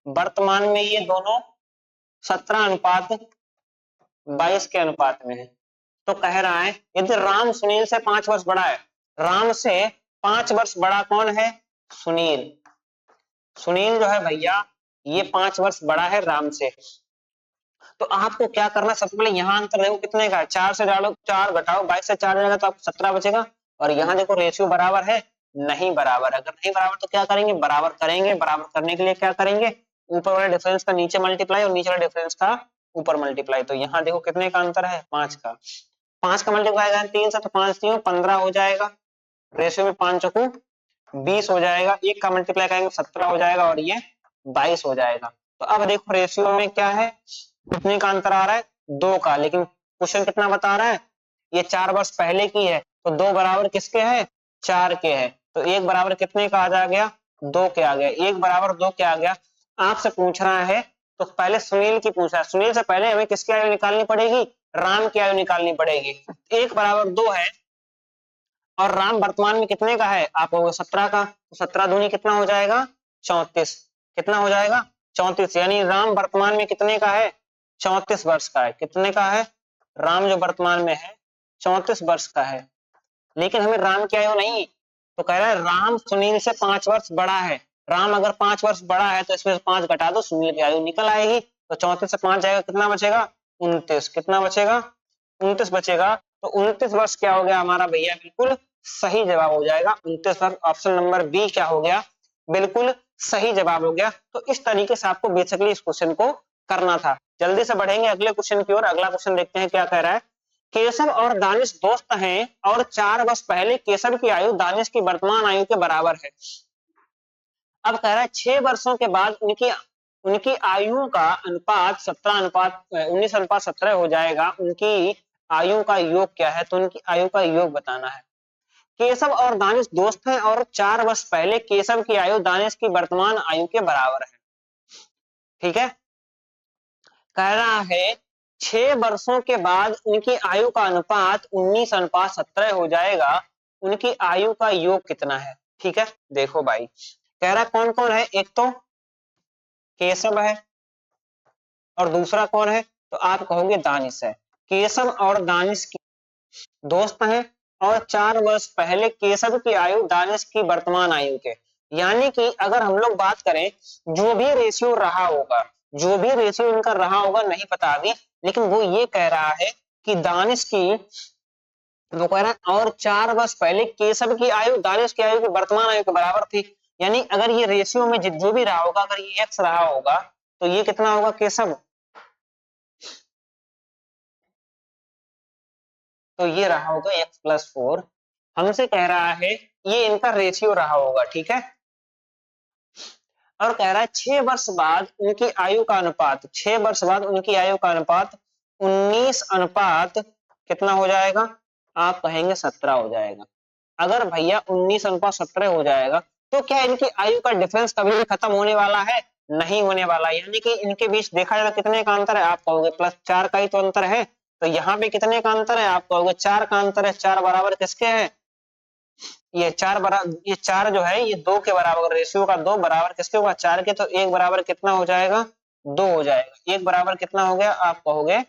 वर्तमान में ये दोनों 17:22 के अनुपात में है। तो कह रहा है यदि राम सुनील से 5 वर्ष बड़ा है, राम से 5 वर्ष बड़ा कौन है, सुनील। सुनील जो है भैया ये 5 वर्ष बड़ा है राम से। तो आपको क्या करना, सबसे पहले यहाँ अंतर देखो कितने का है, 4 से डालो, 4 घटाओ 22 से 4 जाएगा तो आपको 17 बचेगा। और यहाँ देखो रेशियो बराबर है, नहीं बराबर, अगर नहीं बराबर तो क्या करेंगे, बराबर करेंगे। बराबर करने के लिए क्या करेंगे, ऊपर वाले डिफरेंस का नीचे मल्टीप्लाई और नीचे वाले डिफरेंस का ऊपर मल्टीप्लाई। तो यहाँ देखो कितने का अंतर है, 5 का। 5 का मल्टीप्लाई आएगा 3 से, तो 5 3 15 हो जाएगा, रेशियो में 5 चौको 20 हो जाएगा, एक का मल्टीप्लाई करेंगे 17 हो जाएगा और ये 22 हो जाएगा। तो अब देखो रेशियो में क्या है, कितने का अंतर आ रहा है, 2 का। लेकिन क्वेश्चन कितना बता रहा है, ये 4 वर्ष पहले की है, तो 2 बराबर किसके है, 4 के है। तो 1 बराबर कितने का आ गया, 2 के आ गया, 1 बराबर 2 के आ गया। आपसे पूछ रहा है तो पहले सुनील की पूछा है, सुनील से पहले हमें किसकी आयु निकालनी पड़ेगी, राम की आयु निकालनी पड़ेगी। 1 बराबर 2 है और राम वर्तमान में कितने का है, आप 17 का, तो 17 दूनी कितना हो जाएगा, 34। कितना हो जाएगा, 34। यानी राम वर्तमान में कितने का है, 34 वर्ष का है। कितने का है, राम जो वर्तमान में है 34 वर्ष का है। लेकिन हमें राम की आयु नहीं, तो कह रहा है राम सुनील से 5 वर्ष बड़ा है। राम अगर 5 वर्ष बड़ा है तो इसमें से 5 घटा दो, सुनील की आयु निकल आएगी। तो 34 से 5 जाएगा, कितना बचेगा, 29। कितना बचेगा, 29 बचेगा। तो 29 वर्ष क्या हो गया हमारा भैया, बिल्कुल सही जवाब हो जाएगा 29 वर्ष। ऑप्शन नंबर बी क्या हो गया, बिल्कुल सही जवाब हो गया। तो इस तरीके से आपको बेसिकली इस क्वेश्चन को करना था। जल्दी से बढ़ेंगे अगले क्वेश्चन की ओर। अगला क्वेश्चन देखते हैं क्या कह रहा है, केशव और दानिश दोस्त हैं और 4 वर्ष पहले केशव की आयु दानिश की वर्तमान आयु के बराबर है। अब कह रहा है 6 वर्षों के बाद उनकी उनकी आयु का अनुपात 19:17 हो जाएगा। उनकी आयु का योग क्या है, तो उनकी आयु का योग बताना है। केशव और दानिश दोस्त हैं और 4 वर्ष पहले केशव की आयु दानिश की वर्तमान आयु के बराबर है। ठीक है, कह रहा है 6 वर्षों के बाद उनकी आयु का अनुपात 19:17 हो जाएगा। उनकी आयु का योग कितना है। ठीक है, देखो भाई कह रहा कौन कौन है, एक तो केशव है और दूसरा कौन है, तो आप कहोगे दानिश है। केशव और दानिश की दोस्त हैं और 4 वर्ष पहले केशव की आयु दानिश की वर्तमान आयु के यानी कि अगर हम लोग बात करें जो भी रेशियो रहा होगा, जो भी रेशियो इनका रहा होगा नहीं पता अभी, लेकिन वो ये कह रहा है कि दानिश की, वो कह रहा है और 4 वर्ष पहले केशव की आयु दानिश की आयु की वर्तमान आयु के बराबर थी। यानी अगर ये रेशियो में जो भी रहा होगा, अगर ये x रहा होगा तो ये कितना होगा केशव, तो ये रहा होगा x+4। हमसे कह रहा है ये इनका रेशियो रहा होगा, ठीक है। और कह रहा है 6 वर्ष बाद उनकी आयु का अनुपात, 6 वर्ष बाद उनकी आयु का अनुपात 19 अनुपात कितना हो जाएगा, आप कहेंगे 17 हो जाएगा। अगर भैया 19 अनुपात 17 हो जाएगा तो क्या इनकी आयु का डिफरेंस कभी भी खत्म होने वाला है, नहीं होने वाला। यानी कि इनके बीच देखा जाए कितने का अंतर है, आप कहोगे +4 का ही तो अंतर है। तो यहाँ पे कितने का अंतर है, आप कहोगे 4 का अंतर है। 4 बराबर किसके है, ये 4 बराबर, ये 4 जो है ये 2 के बराबर, रेशियो का 2 बराबर किसके होगा, 4 के। तो 1 बराबर कितना हो जाएगा, 2 हो जाएगा। 1 बराबर कितना हो गया, आप कहोगे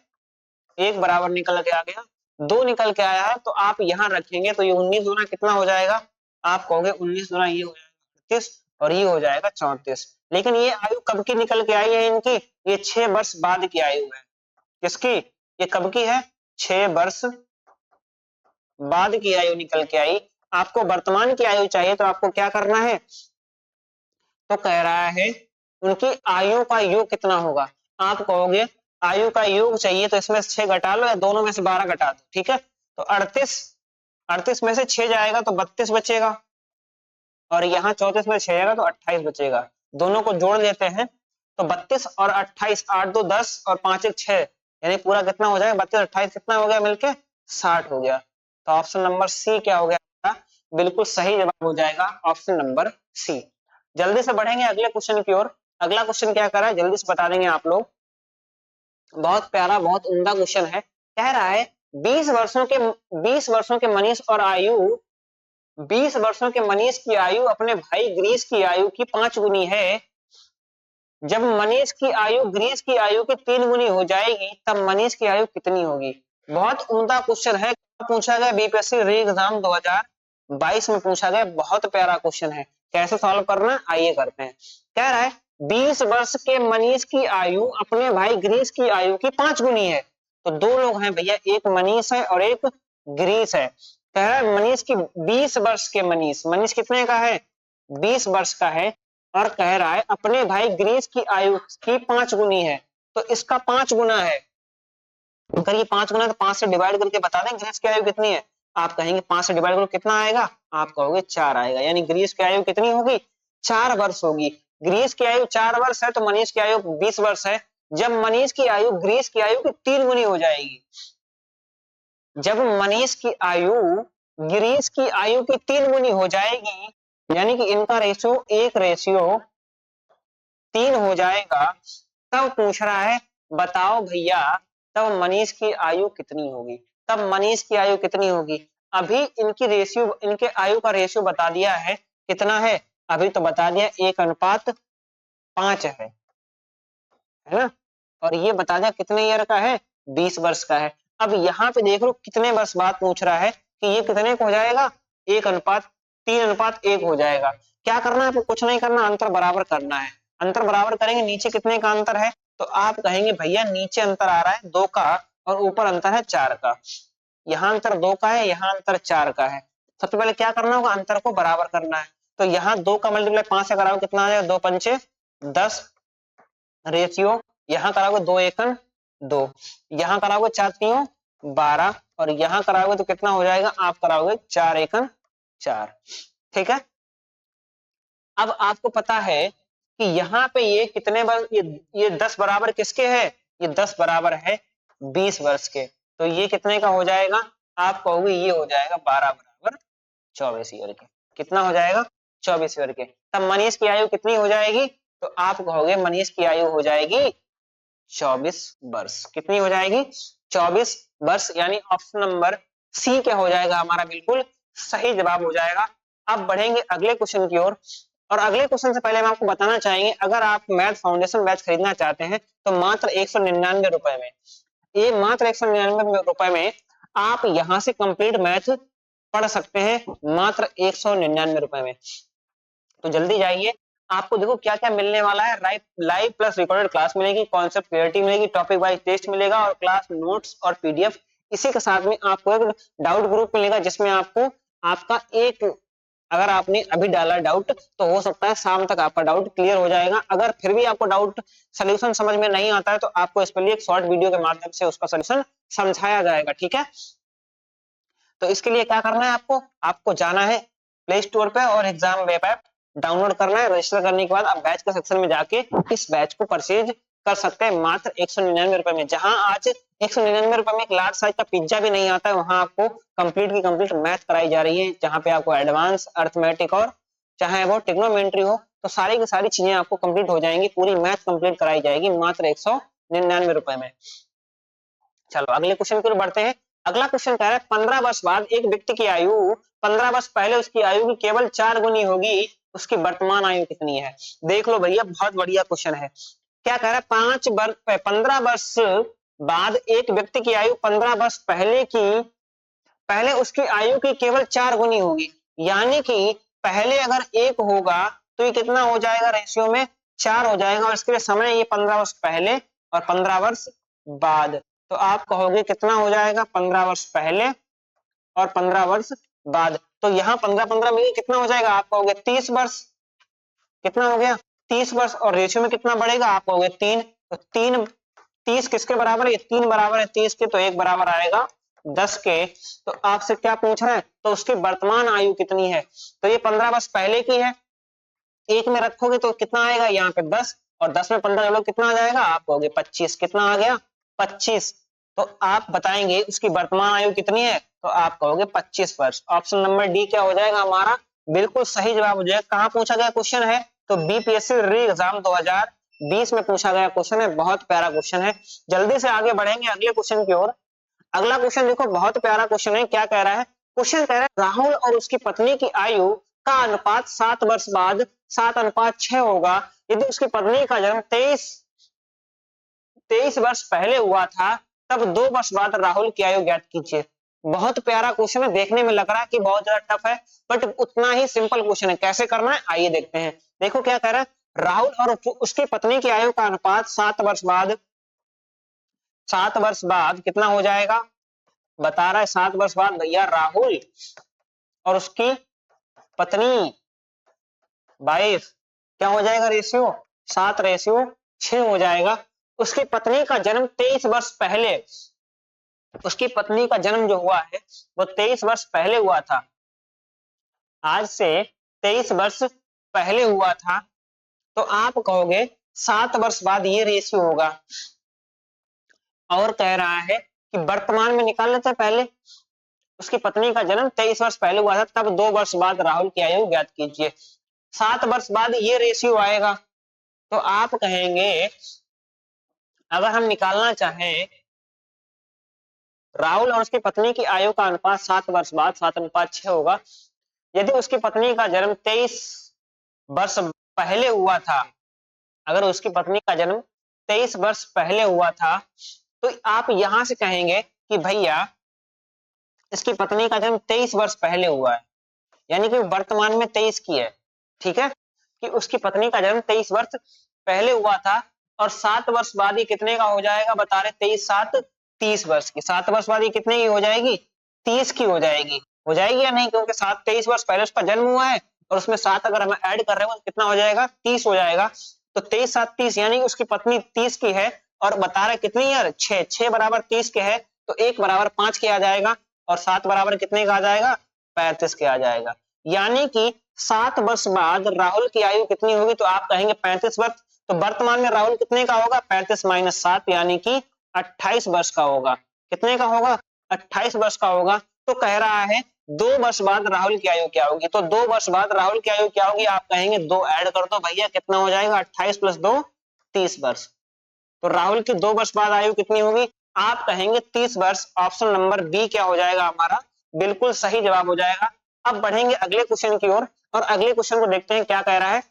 1 बराबर निकल के आ गया, 2 निकल के आया है। तो आप यहाँ रखेंगे तो ये 19 गुना कितना हो जाएगा, आप कहोगे 19 गुना ये हो जाएगा 38 और ये हो जाएगा 34। लेकिन ये आयु कब की निकल के आई है इनकी, ये 6 वर्ष बाद की आयु है। किसकी, ये कब की है, 6 वर्ष बाद की आयु निकल के आई। आपको वर्तमान की आयु चाहिए तो आपको क्या करना है, तो कह रहा है उनकी आयु का योग कितना होगा। आप कहोगे आयु का योग चाहिए तो इसमें से 6 घटा लो या दोनों में से 12 घटा दो, ठीक है। तो 38 में से 6 जाएगा तो 32 बचेगा और यहाँ 34 में 6 जाएगा तो 28 बचेगा। दोनों को जोड़ लेते हैं तो 32 और 28, 8 2 10 और 5 1 6, यानी पूरा कितना हो जाएगा, 32 28 कितना हो गया मिलके 60 हो गया। तो ऑप्शन नंबर सी क्या हो गया, बिल्कुल सही जवाब हो जाएगा ऑप्शन नंबर सी। जल्दी से बढ़ेंगे अगले क्वेश्चन की ओर। अगला क्वेश्चन क्या कर रहा है जल्दी से बता देंगे आप लोग, बहुत प्यारा बहुत उम्दा क्वेश्चन है। कह रहा है 20 वर्षों के मनीष और आयु, 20 वर्षों के मनीष की आयु अपने भाई ग्रीस की आयु की 5 गुनी है। जब मनीष की आयु ग्रीस की आयु की 3 गुनी हो जाएगी तब मनीष की आयु कितनी होगी। बहुत उम्दा क्वेश्चन है, पूछा गया बीपीएससी री एग्जाम 2022 में पूछा गया, बहुत प्यारा क्वेश्चन है। कैसे सॉल्व करना, आइए करते हैं। कह रहा है 20 वर्ष के मनीष की आयु अपने भाई ग्रीस की आयु की 5 गुनी है। तो 2 लोग हैं भैया, एक मनीष है और एक ग्रीस है। कह रहा है मनीष की 20 वर्ष के मनीष कितने का है, 20 वर्ष का है और कह रहा है अपने भाई ग्रीस की आयु की 5 गुनी है। तो इसका 5 गुना है, अगर ये 5 गुना तो 5 से डिवाइड करके बता दें ग्रीस की आयु कितनी है। आप कहेंगे 5 से डिवाइड करो कितना आएगा, आप कहोगे 4 आएगा। यानी ग्रीस की आयु कितनी होगी, 4 वर्ष होगी। ग्रीस की आयु 4 वर्ष है तो मनीष की आयु 20 वर्ष है। जब मनीष की आयु ग्रीस की आयु की 3 गुनी हो जाएगी, जब मनीष की आयु ग्रीस की आयु की 3 गुनी हो जाएगी, यानी कि इनका रेशियो 1:3 हो जाएगा, तब पूछ रहा है बताओ भैया तब मनीष की आयु कितनी होगी। तब मनीष की आयु कितनी होगी, अभी इनकी रेशियो, इनके आयु का रेशियो बता दिया है कितना है, अभी तो बता दिया 1:5 है ना। और ये बता दिया कितने ईयर का है, 20 वर्ष का है। अब यहाँ पे देख लो कितने वर्ष बाद पूछ रहा है कि ये कितने को हो जाएगा, 1:3:1 हो जाएगा। क्या करना है आपको, कुछ नहीं करना, अंतर बराबर करना है। अंतर बराबर करेंगे, नीचे कितने का अंतर है, तो आप कहेंगे भैया नीचे अंतर आ रहा है 2 का और ऊपर अंतर है 4 का। यहाँ अंतर 2 का है, यहाँ अंतर 4 का है। सबसे पहले क्या करना होगा, अंतर को बराबर करना है। तो यहाँ 2 का मल्टीप्लाई 5 से कराओगे कितना आ जाएगा, 2 पंचे 10 रेशियो, यहाँ कराओगे 2 एकन 2, यहाँ कराओगे 4 तीयों 12 और यहाँ कराओगे तो कितना हो जाएगा, आप कराओगे 4 एकन 4। ठीक है, अब आपको पता है कि यहाँ पे ये कितने बार, ये 10 बराबर किसके है, ये 10 बराबर है 20 वर्ष के। तो ये कितने का हो जाएगा, आप कहोगे ये हो जाएगा 12 बराबर 24 ईयर के। कितना हो जाएगा, 24 ईयर के। तब मनीष की आयु कितनी हो जाएगी, तो आप कहोगे मनीष की आयु हो जाएगी 24 वर्ष। कितनी हो जाएगी, 24 वर्ष। यानी ऑप्शन नंबर सी क्या हो जाएगा हमारा, बिल्कुल सही जवाब हो जाएगा। अब बढ़ेंगे अगले क्वेश्चन की ओर। और अगले क्वेश्चन से पहले हम आपको बताना चाहेंगे, अगर आप मैथ फाउंडेशन बैच खरीदना चाहते हैं तो मात्र 199 रुपए में, ये मात्र 199 रुपए में आप यहां से कंप्लीट मैथ पढ़ सकते हैं, मात्र 199 रुपए में। तो जल्दी जाइए। आपको देखो क्या क्या मिलने वाला है, लाइव प्लस रिकॉर्डेड क्लास मिलेगी, कॉन्सेप्ट क्लियरिटी मिलेगी, टॉपिक वाइज टेस्ट मिलेगा और क्लास नोट्स और पीडीएफ। इसी के साथ में आपको एक डाउट ग्रुप मिलेगा जिसमें आपको आपका एक, अगर आपने अभी डाला डाउट तो हो सकता है शाम तक आपका डाउट क्लियर हो जाएगा। अगर फिर भी आपको डाउट सोल्यूशन समझ में नहीं आता है तो आपको इसके लिए एक शॉर्ट वीडियो के माध्यम से उसका सोल्यूशन समझाया जाएगा, ठीक है। तो इसके लिए क्या करना है, आपको जाना है प्ले स्टोर पे और एग्जाम वेब ऐप डाउनलोड करना है। रजिस्टर करने के बाद आप बैच के सेक्शन में जाके इस बैच को परचेज कर सकते हैं मात्र 199 रुपए में। जहां आज 199 रुपए में एक लार्ज साइज का पिज्जा भी नहीं आता है, वहां आपको कंप्लीट की कंप्लीट मैथ कराई जा रही है, जहां पे आपको एडवांस अर्थमेटिक और चाहे वो ट्रिग्नोमेट्री हो तो सारी की सारी चीजें आपको कंप्लीट हो जाएंगी, पूरी मैथ कंप्लीट कराई जाएगी मात्र 199 रुपए में। चलो अगले क्वेश्चन की ओर बढ़ते हैं। अगला क्वेश्चन कह रहा है 15 वर्ष बाद एक व्यक्ति की आयु 15 वर्ष पहले उसकी आयु की केवल 4 गुनी होगी, उसकी वर्तमान आयु कितनी है। देख लो भैया, बहुत बढ़िया क्वेश्चन है। क्या कह रहा है 15 वर्ष बाद एक व्यक्ति की आयु 15 वर्ष पहले उसकी आयु की केवल 4 गुनी होगी, यानी कि पहले अगर 1 होगा तो ये कितना हो जाएगा, रेशियो में 4 हो जाएगा। और इसके लिए समय ये 15 वर्ष पहले और 15 वर्ष बाद। तो आप कहोगे कितना हो जाएगा, 15 वर्ष पहले और 15 वर्ष बाद। तो यहाँ 15-15 में कितना हो जाएगा, आप कहोगे 30 वर्ष। कितना हो गया, 30 वर्ष। और रेशियो में कितना बढ़ेगा, आप कहोगे 3। तो 30 किसके बराबर है, 3 बराबर है 30 के, तो 1 बराबर आएगा 10 के। तो आपसे क्या पूछ रहा है, तो उसकी वर्तमान आयु कितनी है। तो ये 15 वर्ष पहले की है, 1 में रखोगे तो कितना आएगा, यहाँ पे 10 और 10 में 15 जोड़ो कितना आ जाएगा, आप कहोगे 25। कितना आ गया, 25। तो आप बताएंगे उसकी वर्तमान आयु कितनी है, तो आप कहोगे 25 वर्ष। ऑप्शन नंबर डी क्या हो जाएगा हमारा, बिल्कुल सही जवाब हो जाएगा। कहां पूछा गया क्वेश्चन है, तो बीपीएससी री एग्जाम 2020 में पूछा गया क्वेश्चन है, बहुत प्यारा क्वेश्चन है। जल्दी से आगे बढ़ेंगे अगले क्वेश्चन की ओर। अगला क्वेश्चन देखो, बहुत प्यारा क्वेश्चन है। क्या कह रहा है, क्वेश्चन कह रहा है राहुल और उसकी पत्नी की आयु का अनुपात 7 वर्ष बाद 7:6 होगा, यदि उसकी पत्नी का जन्म 23 वर्ष पहले हुआ था, तब 2 वर्ष बाद राहुल की आयु ज्ञात कीजिए। बहुत प्यारा क्वेश्चन है, देखने में लग रहा है कि बहुत ज्यादा टफ है, बट उतना ही सिंपल क्वेश्चन है। कैसे करना है आइए देखते हैं। देखो क्या कह रहा है, राहुल और उसकी पत्नी की आयु का अनुपात 7 वर्ष बाद कितना हो जाएगा, बता रहा है 7 वर्ष बाद भैया राहुल और उसकी पत्नी वाइफ क्या हो जाएगा, रेशियो 7:6 हो जाएगा। उसकी पत्नी का जन्म 23 वर्ष पहले, उसकी पत्नी का जन्म जो हुआ है वो 23 वर्ष पहले हुआ था, आज से 23 वर्ष पहले हुआ था। तो आप कहोगे 7 वर्ष बाद ये रेशियो होगा। और कह रहा है कि वर्तमान में निकाल लेते हैं, पहले उसकी पत्नी का जन्म 23 वर्ष पहले हुआ था, तब 2 वर्ष बाद राहुल की आयु ज्ञात कीजिए। 7 वर्ष बाद ये रेशियो आएगा। तो आप कहेंगे अगर हम निकालना चाहें राहुल और उसकी पत्नी की आयु का अनुपात 7 वर्ष बाद 7:6 होगा, यदि उसकी पत्नी का जन्म 23 वर्ष पहले हुआ था, अगर उसकी पत्नी का जन्म 23 वर्ष पहले हुआ था, तो आप यहां से कहेंगे कि भैया इसकी पत्नी का जन्म 23 वर्ष पहले हुआ है, यानी कि वर्तमान में 23 की है, ठीक है, कि उसकी पत्नी का जन्म 23 वर्ष पहले हुआ था। और 7 वर्ष बाद ये कितने का हो जाएगा, बता रहे 23 7 30 वर्ष की। 7 वर्ष बाद ये कितने की हो जाएगी, 30 की हो जाएगी या नहीं, क्योंकि 23 वर्ष पहले उसका जन्म हुआ है और उसमें 7 अगर हम ऐड कर रहे हो तो कितना हो जाएगा, 30 हो जाएगा। तो 23 7 30, यानी उसकी पत्नी 30 की है और बता रहे कितनी यार 6 बराबर 30 के है, तो 1 बराबर 5 के आ जाएगा और 7 बराबर कितने का आ जाएगा, 35 के आ जाएगा। यानी कि 7 वर्ष बाद राहुल की आयु कितनी होगी, तो आप कहेंगे 35 वर्ष। तो वर्तमान में राहुल कितने का होगा, 35 - 7 यानी कि 28 वर्ष का होगा। कितने का होगा, 28 वर्ष का होगा। तो कह रहा है 2 वर्ष बाद राहुल की आयु क्या होगी, तो 2 वर्ष बाद राहुल की आयु क्या होगी, आप कहेंगे 2 ऐड कर दो भैया, कितना हो जाएगा 28 + 2 30 वर्ष। तो राहुल की 2 वर्ष बाद आयु कितनी होगी, आप कहेंगे 30 वर्ष। ऑप्शन नंबर बी क्या हो जाएगा हमारा, बिल्कुल सही जवाब हो जाएगा। अब बढ़ेंगे अगले क्वेश्चन की ओर और अगले क्वेश्चन को देखते हैं क्या कह रहा है।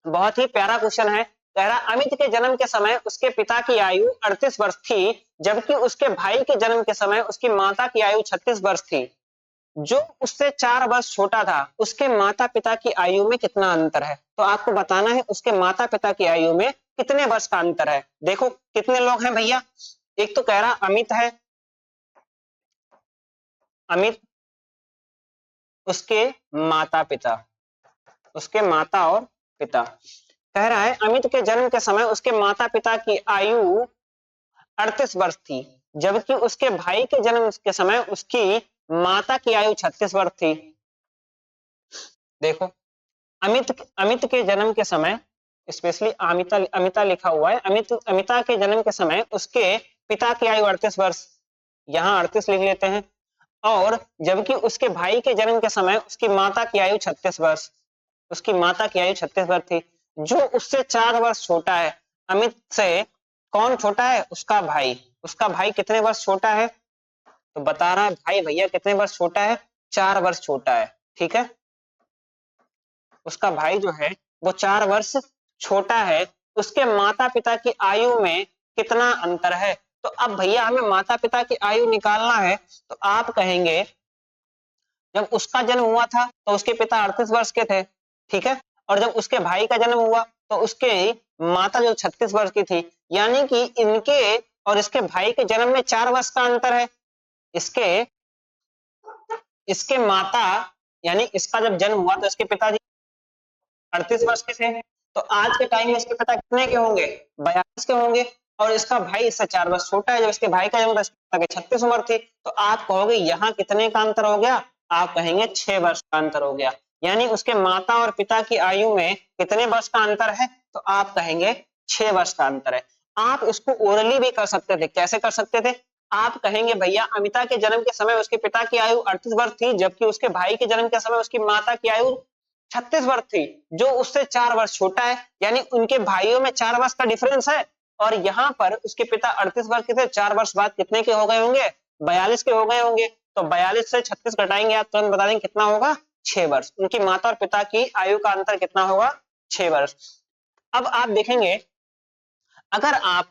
बहुत ही प्यारा क्वेश्चन है। कह रहा अमित के जन्म के समय उसके पिता की आयु 38 वर्ष थी, जबकि उसके भाई के जन्म के समय उसकी माता की आयु 36 वर्ष थी। जो उससे 4 वर्ष छोटा था उसके माता पिता की आयु में कितना अंतर है। तो आपको बताना है उसके माता पिता की आयु में कितने वर्ष का अंतर है। देखो कितने लोग हैं भैया, एक तो कह रहा अमित है, अमित, उसके माता पिता, उसके माता और पिता। कह रहा है अमित के जन्म के समय उसके माता पिता की आयु 38 वर्ष थी, जबकि उसके भाई के जन्म के समय उसकी माता की आयु 36 वर्ष थी। देखो अमित के जन्म के समय, स्पेशली अमिता अमिता लिखा हुआ है, अमिता के जन्म के समय उसके पिता की आयु 38 वर्ष, यहाँ 38 लिख लेते हैं, और जबकि उसके भाई के जन्म के समय उसकी माता की आयु 36 वर्ष, उसकी माता की आयु 36 वर्ष थी। जो उससे 4 वर्ष छोटा है, अमित से कौन छोटा है, उसका भाई। उसका भाई कितने वर्ष छोटा है, तो बता रहा है भाई भैया कितने वर्ष छोटा है, 4 वर्ष छोटा है। ठीक है, उसका भाई जो है वो 4 वर्ष छोटा है। उसके माता पिता की आयु में कितना अंतर है। तो अब भैया हमें माता पिता की आयु निकालना है, तो आप कहेंगे जब उसका जन्म हुआ था तो उसके पिता 38 वर्ष के थे, ठीक है, और जब उसके भाई का जन्म हुआ तो उसके माता जो 36 वर्ष की थी, यानी कि इनके और इसके भाई के जन्म में 4 वर्ष का अंतर है। इसके माता यानी इसका जब जन्म हुआ तो इसके पिताजी 38 वर्ष के थे, तो आज के टाइम में इसके पिता कितने के होंगे, 42 के होंगे, और इसका भाई इससे 4 वर्ष छोटा है। जब इसके भाई का जन्म था इसके पिता की 36 उम्र थी, तो आप कहोगे यहाँ कितने का अंतर हो गया, आप कहेंगे 6 वर्ष का अंतर हो गया। यानी उसके माता और पिता की आयु में कितने वर्ष का अंतर है, तो आप कहेंगे 6 वर्ष का अंतर है। आप इसको ओरली भी कर सकते थे। कैसे कर सकते थे, आप कहेंगे भैया अमिता के जन्म के समय उसके पिता की आयु 38 वर्ष थी, जबकि उसके भाई के जन्म के समय उसकी माता की आयु 36 वर्ष थी, जो उससे 4 वर्ष छोटा है, यानी उनके भाइयों में 4 वर्ष का डिफरेंस है। और यहाँ पर उसके पिता 38 वर्ष के थे, 4 वर्ष बाद कितने के हो गए होंगे, 42 के हो गए होंगे। तो 42 से 36 घटाएंगे, आप तुरंत बता देंगे कितना होगा, 6 वर्ष। उनकी माता और पिता की आयु का अंतर कितना होगा, 6 वर्ष। अब आप देखेंगे अगर आप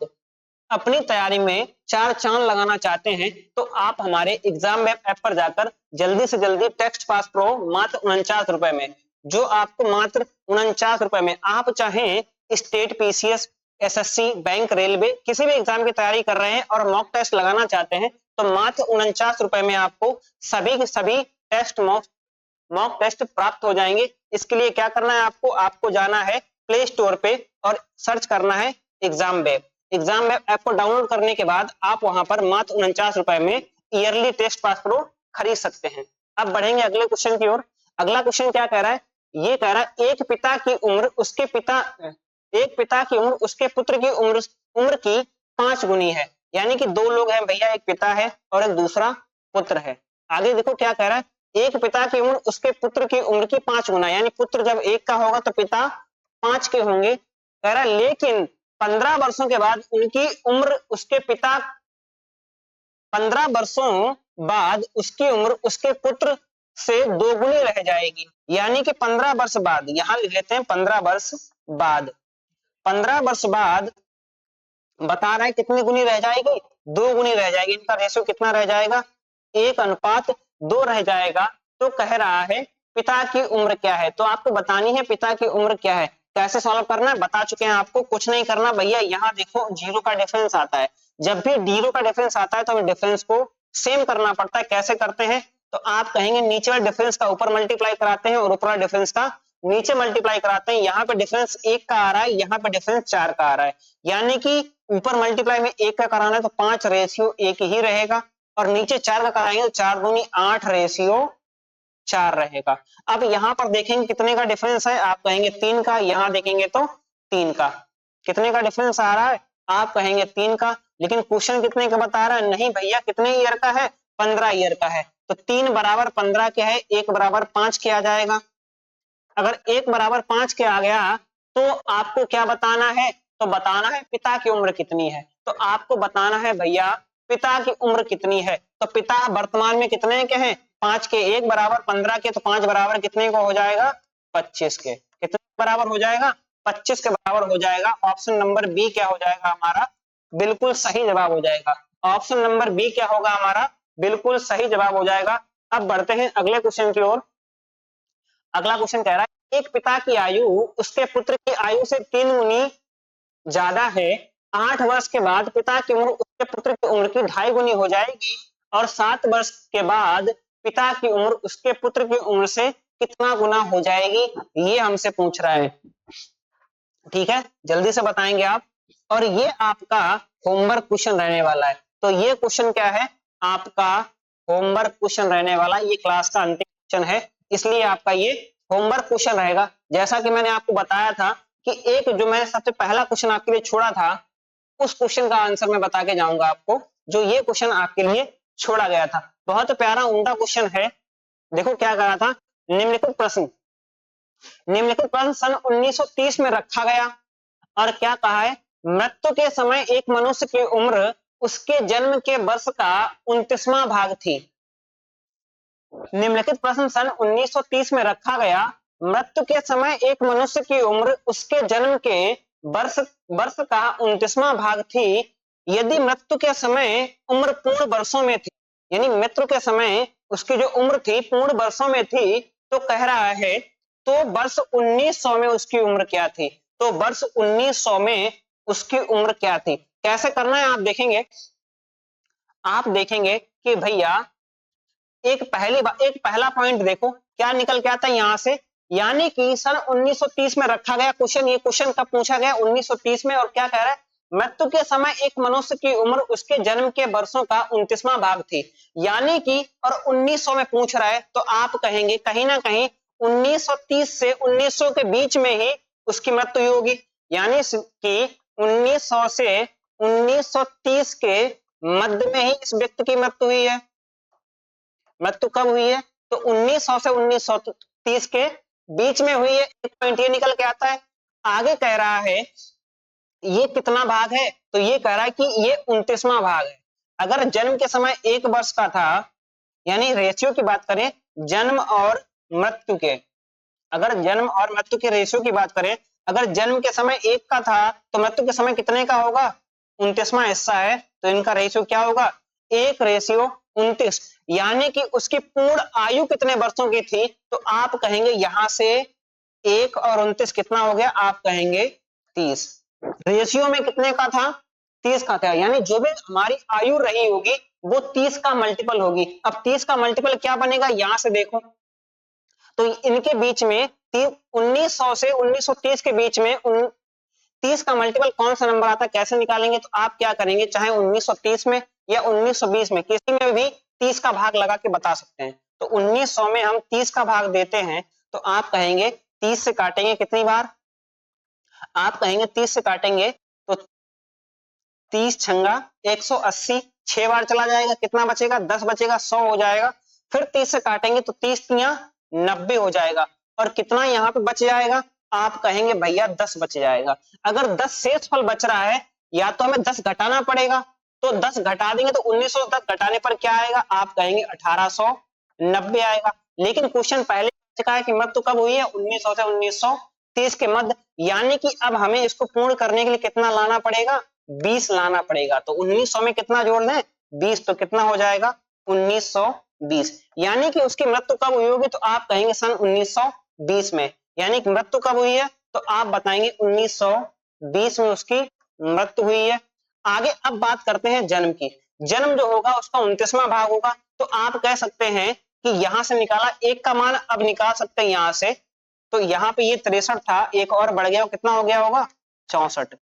अपनी तैयारी में 4 चांद लगाना चाहते हैं तो आप हमारे एग्जाम वेब ऐप पर जाकर जल्दी से जल्दी टेक्स्ट पास प्रो मात्र 49 रुपए में, जो आपको मात्र 49 रुपए में, आप चाहें state, PCS, SSC, bank, railway किसी भी एग्जाम की तैयारी कर रहे हैं और मॉक टेस्ट लगाना चाहते हैं, तो मात्र 49 रुपए में आपको सभी टेस्ट मॉक टेस्ट प्राप्त हो जाएंगे। इसके लिए क्या करना है, आपको जाना है प्ले स्टोर पे और सर्च करना है exam web. Exam web app को डाउनलोड करने के बाद आप वहां पर मात्र 49 रुपए में ईयरली टेस्ट पास प्रो खरीद सकते हैं। अब बढ़ेंगे अगले क्वेश्चन की ओर। अगला क्वेश्चन क्या कह रहा है, ये कह रहा है एक पिता की उम्र उसके पुत्र की उम्र की 5 गुनी है। यानी कि 2 लोग हैं भैया, एक पिता है और एक दूसरा पुत्र है। आगे देखो क्या कह रहा है, एक पिता की उम्र उसके पुत्र की उम्र की 5 गुना, यानी पुत्र जब 1 का होगा तो पिता 5 के होंगे। कह रहा है लेकिन 15 वर्षों के बाद उनकी उम्र उसके पिता 15 वर्षों बाद उसकी उम्र उसके पुत्र से 2 गुनी रह जाएगी। यानी कि 15 वर्ष बाद, यहां लिख लेते हैं 15 वर्ष बाद, 15 वर्ष बाद बता रहा है कितनी गुनी रह जाएगी, 2 गुनी रह जाएगी। इनका रेशियो कितना रह जाएगा, 1:2 रह जाएगा। तो कह रहा है पिता की उम्र क्या है, तो आपको बतानी है पिता की उम्र क्या है। कैसे सॉल्व करना है बता चुके हैं आपको, कुछ नहीं करना भैया। यहाँ देखो जीरो का डिफरेंस आता है, जब भी जीरो का डिफरेंस आता है तो हमें डिफरेंस को सेम करना पड़ता है। कैसे करते हैं, तो आप कहेंगे नीचे वाले डिफरेंस का ऊपर मल्टीप्लाई कराते हैं और ऊपर वाले डिफरेंस का नीचे मल्टीप्लाई कराते हैं। यहाँ पे डिफरेंस 1 का आ रहा है, यहाँ पे डिफरेंस 4 का आ रहा है, यानी कि ऊपर मल्टीप्लाई में 1 का कराना है तो 5 रेशियो 1 ही रहेगा, और नीचे 4 का कराएंगे तो 4 दूनी 8 रेशियो 4 रहेगा। अब यहाँ पर देखेंगे कितने का डिफरेंस है, आप कहेंगे 3 का, यहाँ देखेंगे तो 3 का। कितने का डिफरेंस आ रहा है, आप कहेंगे 3 का, लेकिन क्वेश्चन कितने का बता रहा है, नहीं भैया कितने ईयर का है, 15 ईयर का है। तो 3 बराबर 15 के है, 1 बराबर 5 के आ जाएगा। अगर 1 बराबर 5 के आ गया तो आपको क्या बताना है, तो बताना है पिता की उम्र कितनी है। तो आपको बताना है भैया पिता की उम्र कितनी है। तो पिता वर्तमान में कितने के हैं, 5 के, 1 बराबर 15 के, तो 5 बराबर कितने को हो जाएगा, 25 के। कितने बराबर हो जाएगा, 25 के बराबर हो जाएगा। ऑप्शन नंबर बी क्या हो जाएगा हमारा, बिल्कुल सही जवाब हो जाएगा। ऑप्शन नंबर बी क्या होगा हमारा, बिल्कुल सही जवाब हो जाएगा। अब बढ़ते हैं अगले क्वेश्चन की ओर। अगला क्वेश्चन कह रहा है एक पिता की आयु उसके पुत्र की आयु से 3 गुनी ज्यादा है। 8 वर्ष के बाद पिता की उम्र उसके पुत्र की उम्र की 2.5 गुनी हो जाएगी और 7 वर्ष के बाद पिता की उम्र उसके पुत्र की उम्र से कितना गुना हो जाएगी, ये हमसे पूछ रहा है। ठीक है, जल्दी से बताएंगे आप। और ये आपका होमवर्क क्वेश्चन रहने वाला है। तो ये क्वेश्चन क्या है, आपका होमवर्क क्वेश्चन रहने वाला, ये क्लास का अंतिम क्वेश्चन है, इसलिए आपका ये होमवर्क क्वेश्चन रहेगा। जैसा कि मैंने आपको बताया था कि एक जो मैंने सबसे पहला क्वेश्चन आपके लिए छोड़ा था, उस क्वेश्चन का आंसर मैं बता के जाऊंगा आपको, जो ये क्वेश्चन आपके लिए छोड़ा गया था। बहुत प्यारा उम्दा क्वेश्चन है। देखो क्या कहा था, निम्नलिखित प्रश्न सन 1930 में रखा गया और क्या कहा है, मृत्यु के समय एक मनुष्य की उम्र उसके जन्म के वर्ष का 29वां भाग थी। निम्नलिखित प्रश्न सन 1930 में रखा गया, मृत्यु के समय एक मनुष्य की उम्र उसके जन्म के वर्ष का 29वां भाग थी। यदि मृत्यु के समय उम्र पूर्ण वर्षों में थी, यानी मृत्यु के समय उसकी जो उम्र थी पूर्ण वर्षों में थी, तो कह रहा है तो वर्ष 1900 में उसकी उम्र क्या थी। तो वर्ष 1900 में उसकी उम्र क्या थी। कैसे करना है आप देखेंगे कि भैया एक पहला पॉइंट देखो क्या निकल के आता है यहां से, यानी कि सन 1930 में रखा गया क्वेश्चन। ये क्वेश्चन कब पूछा गया, 1930 में। और क्या कह रहा है, मृत्यु के समय एक मनुष्य की उम्र उसके जन्म के वर्षों का 29वां भाग थी, यानी कि और 1900 में पूछ रहा है, तो आप कहेंगे कहीं ना कहीं 1930 से 1900 के बीच में ही उसकी मृत्यु हुई होगी, यानी कि 1900 से 1930 के मध्य में ही इस व्यक्ति की मृत्यु हुई है। मृत्यु कब हुई है, तो 1900 से 1930 के बीच में हुई है। एक पॉइंट ये निकल के आता है। आगे कह रहा है ये कितना भाग है, तो ये कह रहा है कि ये 29वां भाग है। अगर जन्म के समय 1 वर्ष का था, यानी रेशियो की बात करें जन्म और मृत्यु के, अगर जन्म और मृत्यु के रेशियो की बात करें, अगर जन्म के समय 1 का था तो मृत्यु के समय कितने का होगा, 29वां हिस्सा है, तो इनका रेशियो क्या होगा, 1:29। यानी कि उसकी पूर्ण आयु कितने वर्षों की थी, तो आप कहेंगे यहां से 1 और 29 कितना हो गया, आप कहेंगे 30। रेशियो में कितने का था, 30 का था, यानी जो भी हमारी आयु रही होगी वो 30 का मल्टीपल होगी। अब 30 का मल्टीपल क्या बनेगा, यहां से देखो, तो इनके बीच में 1900 से 1930 के बीच में 30 का मल्टीपल कौन सा नंबर आता है, कैसे निकालेंगे, तो आप क्या करेंगे, चाहे 1930 में या 1920 में, किसी में भी 30 का भाग लगा के बता सकते हैं। तो 1900 में हम 30 का भाग देते हैं, तो आप कहेंगे 30 से काटेंगे कितनी बार, आप कहेंगे 30 से काटेंगे तो 30 छंगा 180, 6 बार चला जाएगा, कितना बचेगा, 10 बचेगा, 100 हो जाएगा। फिर 30 से काटेंगे तो 30 तियां 90 हो जाएगा, और कितना यहाँ पे बच जाएगा, आप कहेंगे भैया 10 बच जाएगा। अगर 10 शेषफल बच रहा है, या तो हमें 10 घटाना पड़ेगा, तो 10 घटा देंगे तो 1900 तक घटाने पर क्या आएगा, आप कहेंगे 1890 आएगा। लेकिन क्वेश्चन पहले कहा है कि मृत्यु कब हुई है, 1900 से 1930 के मध्य, यानी कि अब हमें इसको पूर्ण करने के लिए कितना लाना पड़ेगा, 20 लाना पड़ेगा। तो 1900 में कितना जोड़ दें, 20, तो कितना हो जाएगा 1920। यानी कि उसकी मृत्यु कब हुई होगी, तो आप कहेंगे सन 1920 में। यानी कि मृत्यु कब हुई है, तो आप बताएंगे 1920 में उसकी मृत्यु हुई है। आगे अब बात करते हैं जन्म की। जन्म जो होगा उसका 29वां भाग होगा, तो आप कह सकते हैं कि यहां से निकाला 1 का मान, अब निकाल सकते हैं यहां से, तो यहां पे ये 63 था, एक और बढ़ गया, कितना हो गया होगा 64।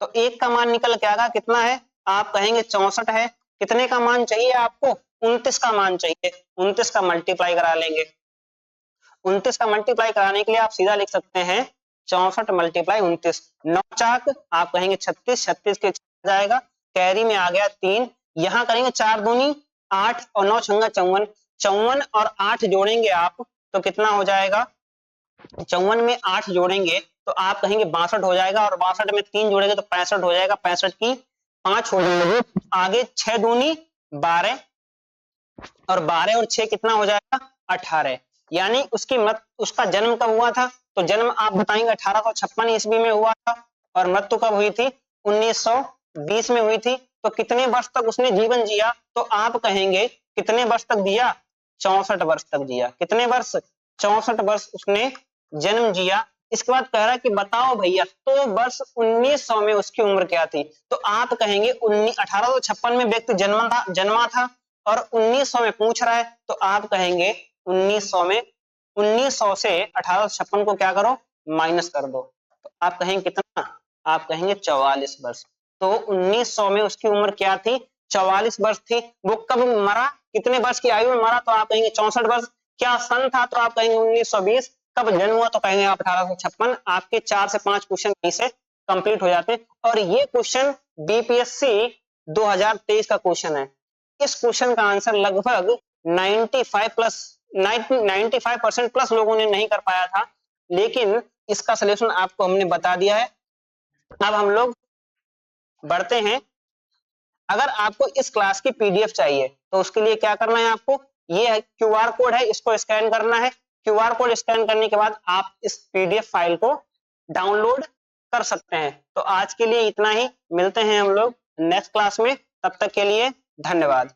तो 1 का मान निकल के आएगा, कितना है, आप कहेंगे 64 है। कितने का मान चाहिए आपको, 29 का मान चाहिए, 29 का मल्टीप्लाई करा लेंगे। 29 का मल्टीप्लाई कराने के लिए आप सीधा लिख सकते हैं 64 × 29, 9 चाक आप कहेंगे 36, 36 के जाएगा, कैरी में आ गया 3, यहां करेंगे 4 दूनी 8 और 9 छंगा 54, 54 और 8 जोड़ेंगे आप तो कितना हो जाएगा, 54 में 8 जोड़ेंगे तो आप कहेंगे 62 हो जाएगा, और 62 में 3 जोड़ेंगे तो 65 हो जाएगा, 65 की 5 हो जाएंगे, आगे 6 दूनी 12 और 12 और 6 कितना हो जाएगा 18। यानी उसका जन्म कब हुआ था, तो जन्म आप बताएंगे 1856 ईस्वी में हुआ था, और मृत्यु कब हुई थी 1920 में हुई थी। तो कितने वर्ष तक उसने जीवन जिया, तो आप कहेंगे कितने वर्ष तक जिया, 64 वर्ष तक जिया। कितने वर्ष? 64 वर्ष उसने जन्म जिया। इसके बाद कह रहा है कि बताओ भैया तो वर्ष 1900 में उसकी उम्र क्या थी? तो आप कहेंगे 1856 में व्यक्ति जन्मा था और 1900 में पूछ रहा है, तो आप कहेंगे 1900 में 1900 से 1856 को क्या करो? माइनस कर दो। तो आप कहेंगे कितना? आप कहेंगे 44 वर्ष। तो 1900 में उसकी उम्र क्या थी? 44 वर्ष थी। वो कब मरा? कितने वर्ष की आयु में मरा? तो आप कहेंगे 64 वर्ष। क्या सन था? तो आप कहेंगे 1920। कब जन्म हुआ? तो कहेंगे आप 1856। आपके 4 से 5 क्वेश्चन यहीं से कंप्लीट हो जाते हैं। और ये क्वेश्चन बीपीएससी 2023 का क्वेश्चन है। इस क्वेश्चन का आंसर लगभग 95% प्लस लोगों ने नहीं कर पाया था, लेकिन इसका सलूशन आपको हमने बता दिया है। अब हम लोग बढ़ते हैं। अगर आपको इस क्लास की पीडीएफ चाहिए तो उसके लिए क्या करना है आपको? ये क्यूआर कोड है, इसको स्कैन करना है। क्यूआर कोड स्कैन करने के बाद आप इस पीडीएफ फाइल को डाउनलोड कर सकते हैं। तो आज के लिए इतना ही। मिलते हैं हम लोग नेक्स्ट क्लास में। तब तक के लिए धन्यवाद।